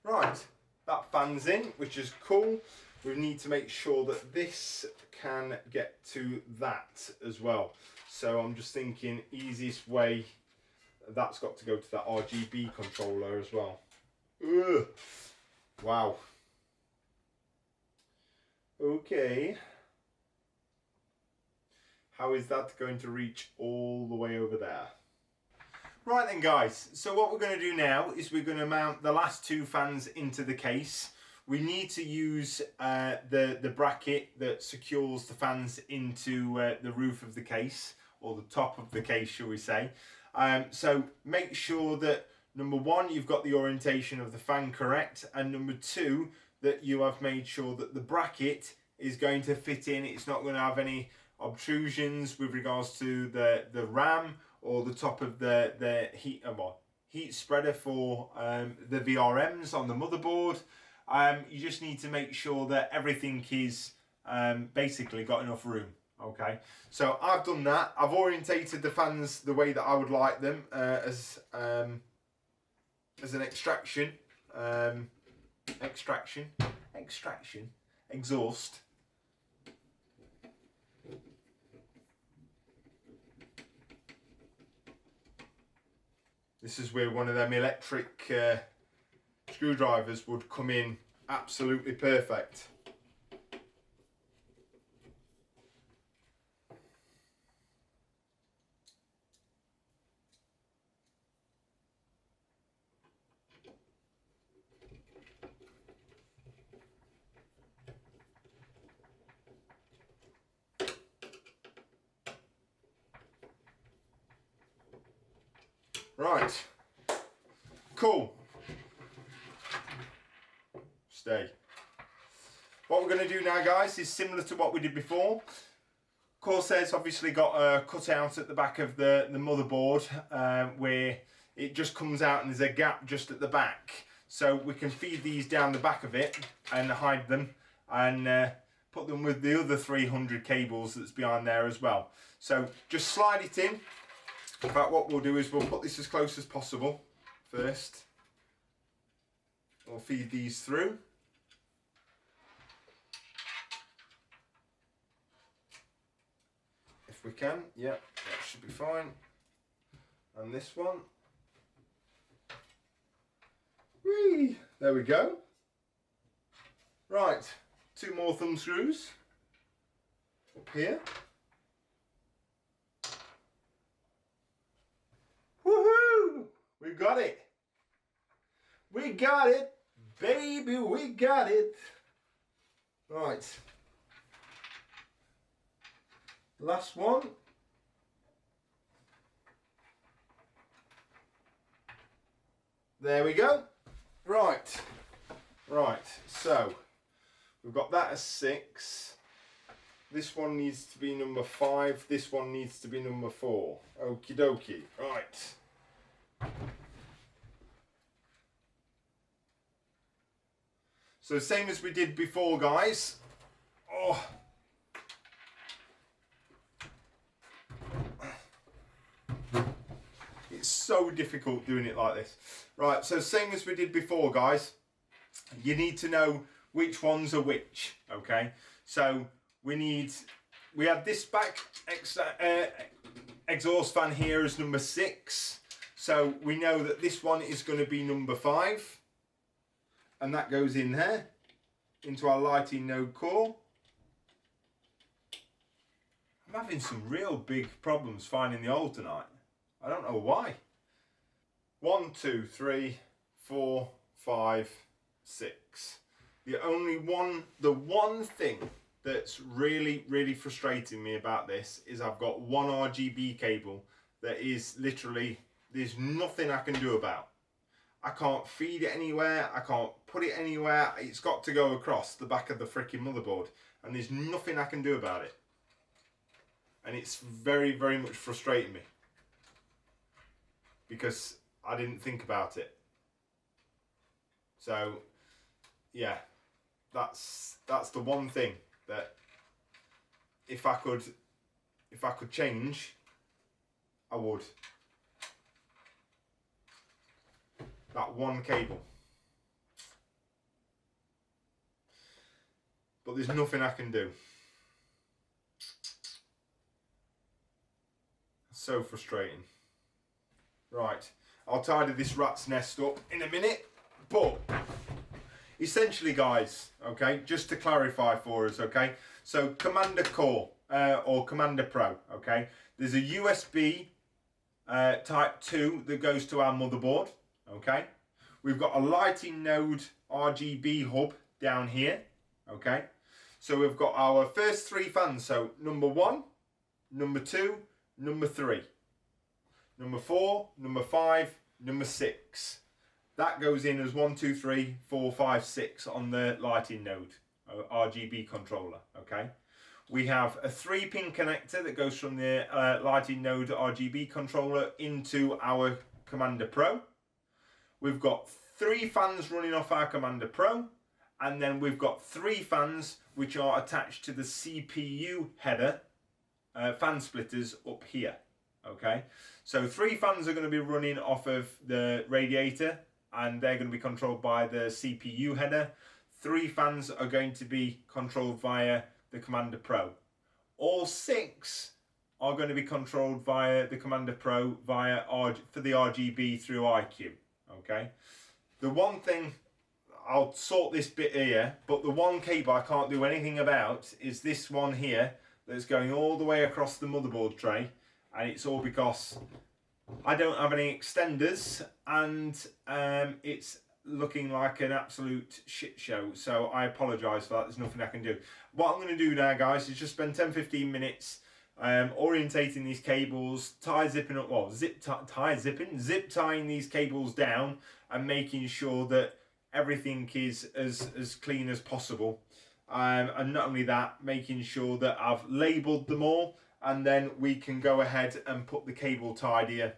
Speaker 1: Right, that fan's in, which is cool. We need to make sure that this can get to that as well. So I'm just thinking easiest way, that's got to go to that RGB controller as well. Ugh. Wow. Okay. How is that going to reach all the way over there? Right then, guys, so what we're going to do now is we're going to mount the last 2 fans into the case. We need to use the bracket that secures the fans into the roof of the case, or the top of the case, shall we say. So make sure that, number 1, you've got the orientation of the fan correct, and number 2, that you have made sure that the bracket is going to fit in. It's not going to have any obtrusions with regards to the RAM or the top of the heat spreader for the VRMs on the motherboard. You just need to make sure that everything is basically got enough room. Okay, so I've done that. I've orientated the fans the way that I would like them as an extraction, exhaust. This is where one of them electric screwdrivers would come in absolutely perfect. Right, cool. Stay. What we're going to do now, guys, is similar to what we did before. Corsair's obviously got a cutout at the back of the motherboard where it just comes out and there's a gap just at the back. So we can feed these down the back of it and hide them and put them with the other 300 cables that's behind there as well. So just slide it in. In fact, what we'll do is we'll put this as close as possible first. We'll feed these through. If we can, yeah, that should be fine. And this one. There we go. Right, 2 more thumb screws up here. Woohoo! We got it. We got it, baby, we got it. Right. Last one. There we go. Right. Right, so we've got that as 6. This one needs to be number 5. This one needs to be number 4. Okie dokie. Right. So same as we did before, guys. Oh. It's so difficult doing it like this. Right, so same as we did before, guys. You need to know which ones are which, okay? So we had this back exhaust fan here as number 6. So we know that this one is going to be number 5. And that goes in there, into our lighting node core. I'm having some real big problems finding the hole tonight. I don't know why. 1, 2, 3, 4, 5, 6. The one thing that's really frustrating me about this is I've got one RGB cable that is literally, there's nothing I can do about. I can't feed it anywhere, I can't put it anywhere, it's got to go across the back of the freaking motherboard and there's nothing I can do about it. And it's very much frustrating me because I didn't think about it. So yeah, that's the one thing that if I could change, I would. That one cable. But there's nothing I can do. So frustrating. Right, I'll tidy this rat's nest up in a minute, but essentially, guys, okay, just to clarify for us, okay, so Commander Core or Commander Pro, okay, there's a USB type 2 that goes to our motherboard, okay, we've got a lighting node RGB hub down here, okay, so we've got our first 3 fans, so number 1, number 2, number 3, number 4, number 5, number 6. That goes in as 1, 2, 3, 4, 5, 6 on the lighting node, RGB controller, okay? We have a 3-pin connector that goes from the lighting node RGB controller into our Commander Pro. We've got 3 fans running off our Commander Pro, and then we've got 3 fans which are attached to the CPU header, fan splitters up here, okay? So 3 fans are going to be running off of the radiator, and they're going to be controlled by the CPU header. 3 fans are going to be controlled via the Commander Pro. All 6 are going to be controlled via the Commander Pro for the RGB through IQ. Okay. The one thing, I'll sort this bit here, but the one cable I can't do anything about is this one here that's going all the way across the motherboard tray, and it's all because I don't have any extenders and it's looking like an absolute shit show, so I apologise for that. There's nothing I can do. What I'm going to do now, guys, is just spend 10-15 minutes orientating these cables, zip tying these cables down and making sure that everything is as clean as possible, and not only that, making sure that I've labelled them all, and then we can go ahead and put the cable tidier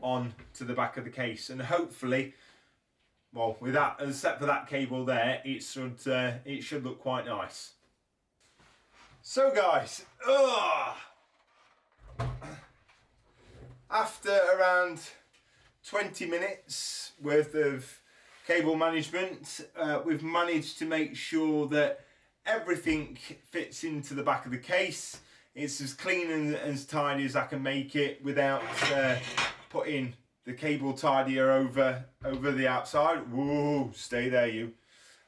Speaker 1: on to the back of the case, and hopefully, well, with that, except for that cable there, it should look quite nice. So guys, after around 20 minutes worth of cable management, we've managed to make sure that everything fits into the back of the case. It's as clean and as tidy as I can make it without putting the cable tidier over the outside. Whoa, stay there you.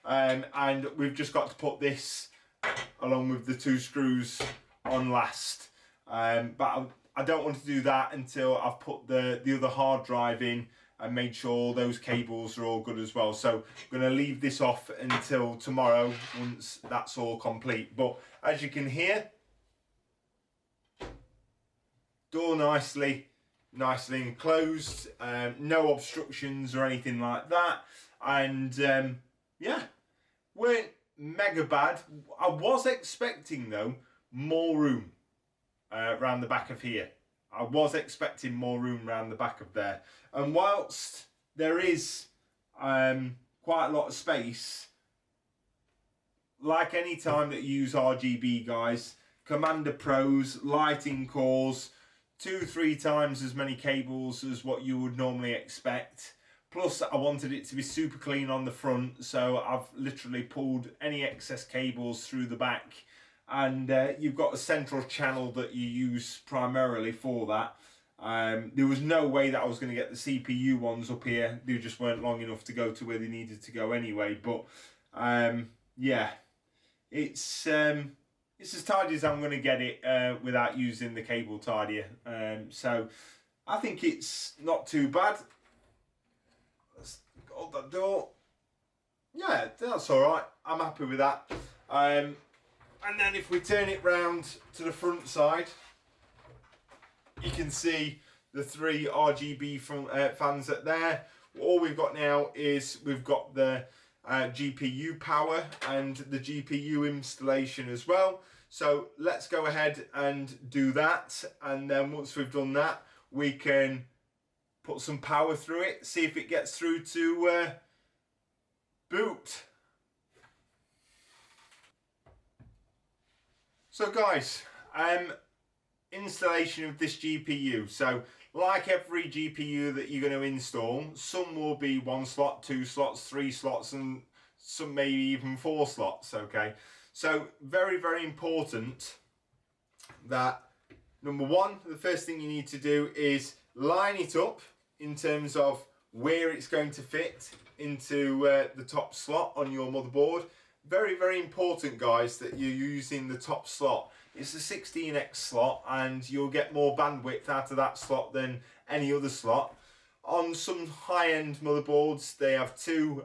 Speaker 1: And we've just got to put this along with the 2 screws on last. But I don't want to do that until I've put the other hard drive in and made sure all those cables are all good as well. So I'm going to leave this off until tomorrow once that's all complete. But as you can hear, door nicely enclosed, no obstructions or anything like that. And yeah, weren't mega bad. I was expecting though more room around the back of here. I was expecting more room around the back of there. And whilst there is quite a lot of space, like any time that you use RGB, guys, Commander Pros, lighting cores, 2-3 times as many cables as what you would normally expect. Plus, I wanted it to be super clean on the front, so I've literally pulled any excess cables through the back. And you've got a central channel that you use primarily for that. There was no way that I was going to get the CPU ones up here. They just weren't long enough to go to where they needed to go anyway. But yeah, it's as tidy as I'm going to get it without using the cable tidier. So I think it's not too bad. Let's hold that door. Yeah, that's all right. I'm happy with that. And then if we turn it round to the front side, you can see the 3 RGB fans at there. All we've got now is we've got the GPU power and the GPU installation as well. So let's go ahead and do that. And then once we've done that, we can put some power through it, see if it gets through to boot. So guys, installation of this GPU. So like every GPU that you're going to install, some will be 1 slot, 2 slots, 3 slots, and some maybe even 4 slots, okay? So very, very important that, number one, the first thing you need to do is line it up in terms of where it's going to fit into the top slot on your motherboard. Very, very important, guys, that you're using the top slot. It's a 16x slot and you'll get more bandwidth out of that slot than any other slot. On some high-end motherboards, they have 2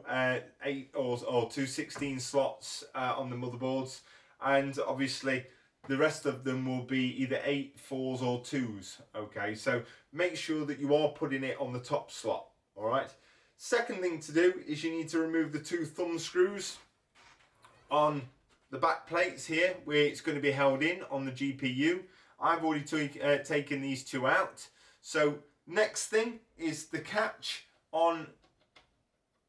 Speaker 1: 8 or 2 16 slots on the motherboards, and obviously the rest of them will be either 8, 4s or 2s. Okay, so make sure that you are putting it on the top slot. All right. Second thing to do is you need to remove the 2 thumb screws on the back plates here where it's going to be held in on the GPU. I've already taken these 2 out. So next thing is the catch on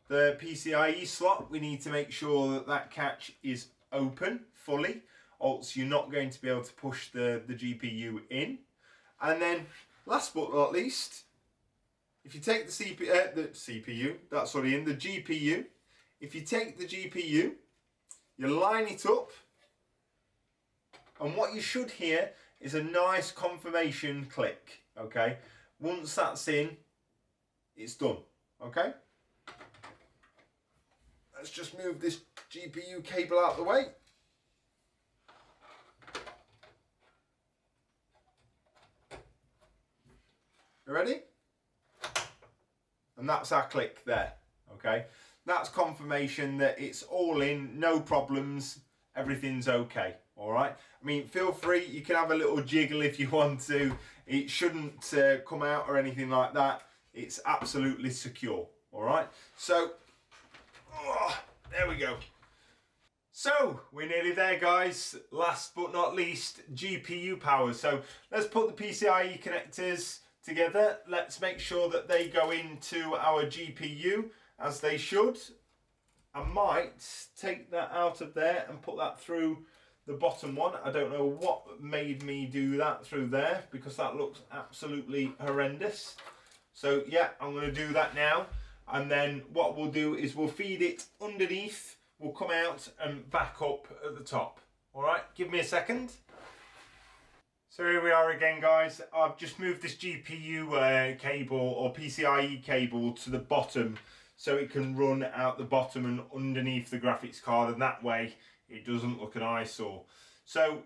Speaker 1: the PCIe slot. We need to make sure that that catch is open fully, or else you're not going to be able to push the GPU in. And then last but not least, if you take the GPU, if you take the GPU, you line it up, and what you should hear is a nice confirmation click, okay? Once that's in, it's done, okay? Let's just move this GPU cable out of the way. You ready? And that's our click there, okay? That's confirmation that it's all in, no problems, everything's okay, all right? I mean, feel free, you can have a little jiggle if you want to. It shouldn't come out or anything like that. It's absolutely secure, all right? So, there we go. So, we're nearly there, guys. Last but not least, GPU power. So, let's put the PCIe connectors together. Let's make sure that they go into our GPU as they should. I might take that out of there and put that through the bottom one. I don't know what made me do that through there, because that looks absolutely horrendous. So yeah, I'm going to do that now, and then what we'll do is we'll feed it underneath, we'll come out and back up at the top. All right, give me a second. So here we are again, guys. I've just moved this GPU cable or PCIe cable to the bottom so it can run out the bottom and underneath the graphics card, and that way it doesn't look an eyesore. So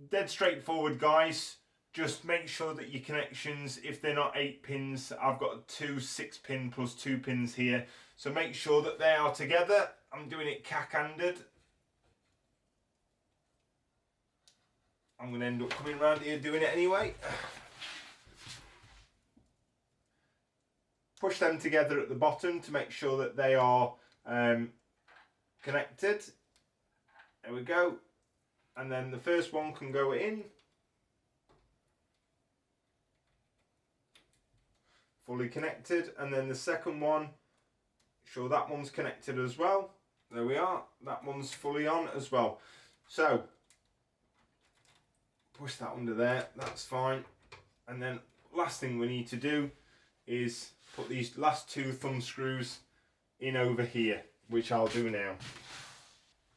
Speaker 1: dead straightforward, guys. Just make sure that your connections, if they're not 8 pins, I've got 2 6-pin plus 2 pins here, so make sure that they are together. I'm doing it cack-handed. I'm going to end up coming around here doing it anyway. Push them together at the bottom to make sure that they are connected. There we go. And then the first one can go in. Fully connected. And then the second one, sure that one's connected as well. There we are. That one's fully on as well. So push that under there, that's fine. And then last thing we need to do is put these last 2 thumb screws in over here, which I'll do now.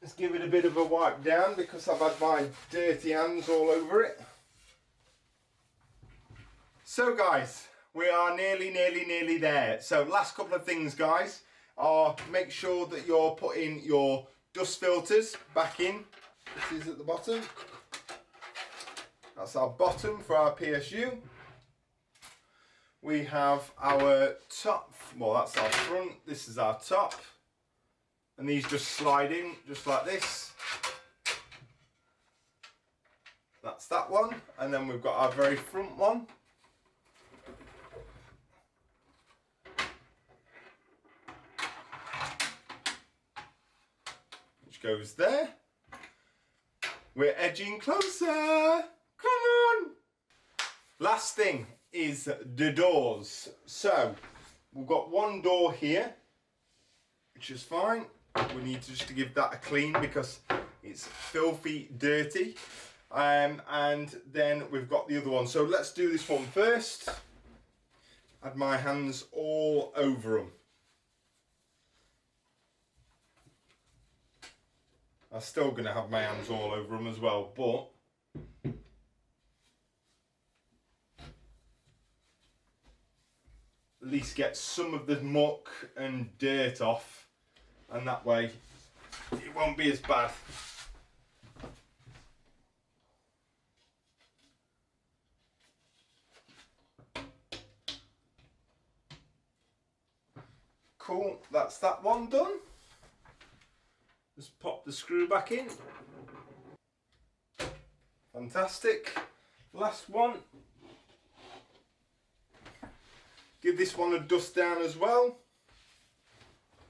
Speaker 1: Let's give it a bit of a wipe down because I've had my dirty hands all over it. So guys, we are nearly there. So last couple of things, guys, are make sure that you're putting your dust filters back in. This is at the bottom. That's our bottom for our PSU. We have our top, well that's our front, this is our top. And these just slide in, just like this. That's that one. And then we've got our very front one. Which goes there. We're edging closer. Come on! Last thing is the doors. So we've got one door here, which is fine. We need just to give that a clean because it's filthy dirty. And then we've got the other one. So let's do this one first. Had my hands all over them. I'm still going to have my hands all over them as well, but at least get some of the muck and dirt off, and that way it won't be as bad. Cool, that's that one done. Just pop the screw back in. Fantastic. Last one. Give this one a dust down as well.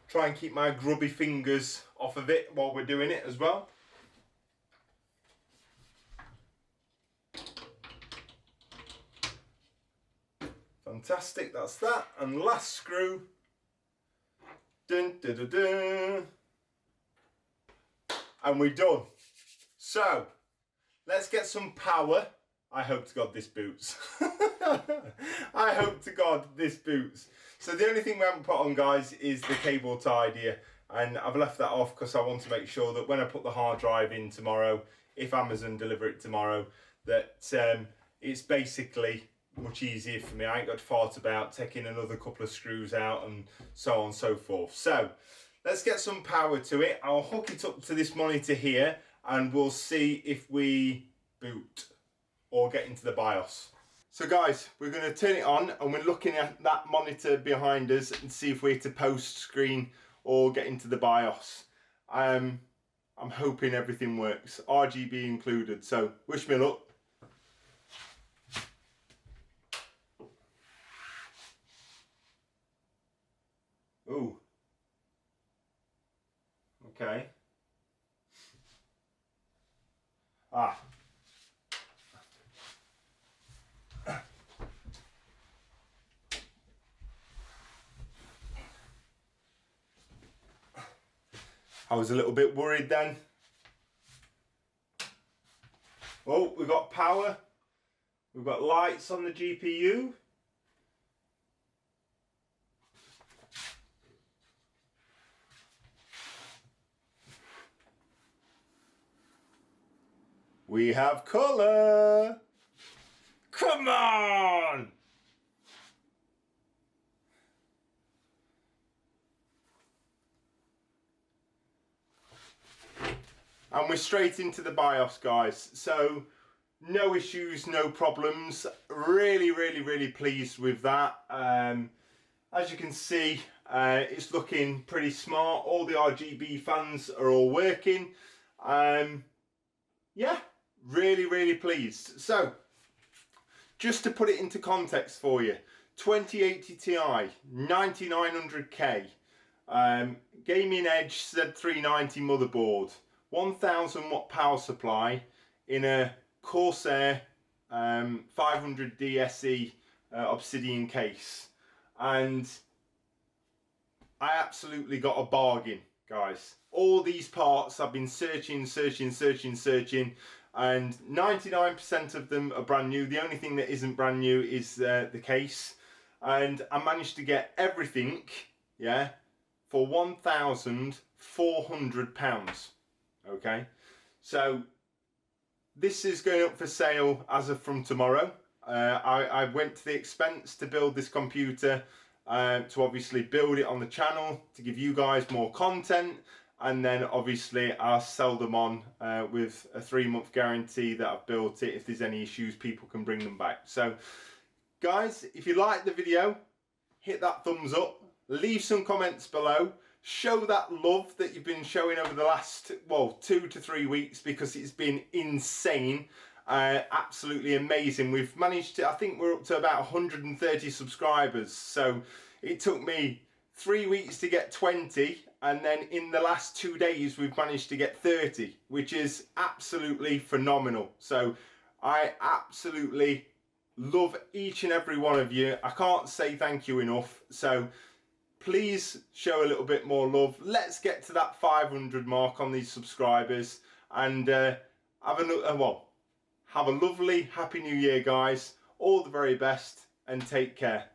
Speaker 1: Try and keep my grubby fingers off of it while we're doing it as well. Fantastic, that's that. And last screw. Dun, dun, dun, dun. And we're done. So, let's get some power. I hope to God this boots. I hope to God this boots. So the only thing we haven't put on, guys, is the cable tie here. And I've left that off because I want to make sure that when I put the hard drive in tomorrow, if Amazon deliver it tomorrow, that it's basically much easier for me. I ain't got to fart about taking another couple of screws out and so on and so forth. So let's get some power to it. I'll hook it up to this monitor here and we'll see if we boot or get into the BIOS. So guys, we're going to turn it on and we're looking at that monitor behind us and see if we're to post screen or get into the BIOS. I'm hoping everything works, RGB included, so wish me luck. Ooh. Okay. Ah. I was a little bit worried then. Oh, we've got power. We've got lights on the GPU. We have colour. Come on! And we're straight into the BIOS, guys. So no issues, no problems. Really pleased with that. As you can see, it's looking pretty smart. All the RGB fans are all working. Yeah, really pleased. So just to put it into context for you, 2080 Ti, 9900K, gaming edge Z390 motherboard, 1000 watt power supply in a Corsair 500D SE Obsidian case, and I absolutely got a bargain, guys. All these parts I've been searching, and 99% of them are brand new. The only thing that isn't brand new is the case, and I managed to get everything, yeah, for £1,400. Okay, so this is going up for sale as of from tomorrow. I went to the expense to build this computer, to obviously build it on the channel to give you guys more content, and then obviously I'll sell them on with a 3-month guarantee that I've built it. If there's any issues, people can bring them back. So guys, if you like the video, hit that thumbs up, leave some comments below. Show that love that you've been showing over the last, well, 2 to 3 weeks, because it's been insane. Absolutely amazing. We've managed to, I think we're up to about 130 subscribers. So it took me 3 weeks to get 20. And then in the last 2 days, we've managed to get 30, which is absolutely phenomenal. So I absolutely love each and every one of you. I can't say thank you enough. So please show a little bit more love. Let's get to that 500 mark on these subscribers, and have a lovely, happy new year, guys. All the very best, and take care.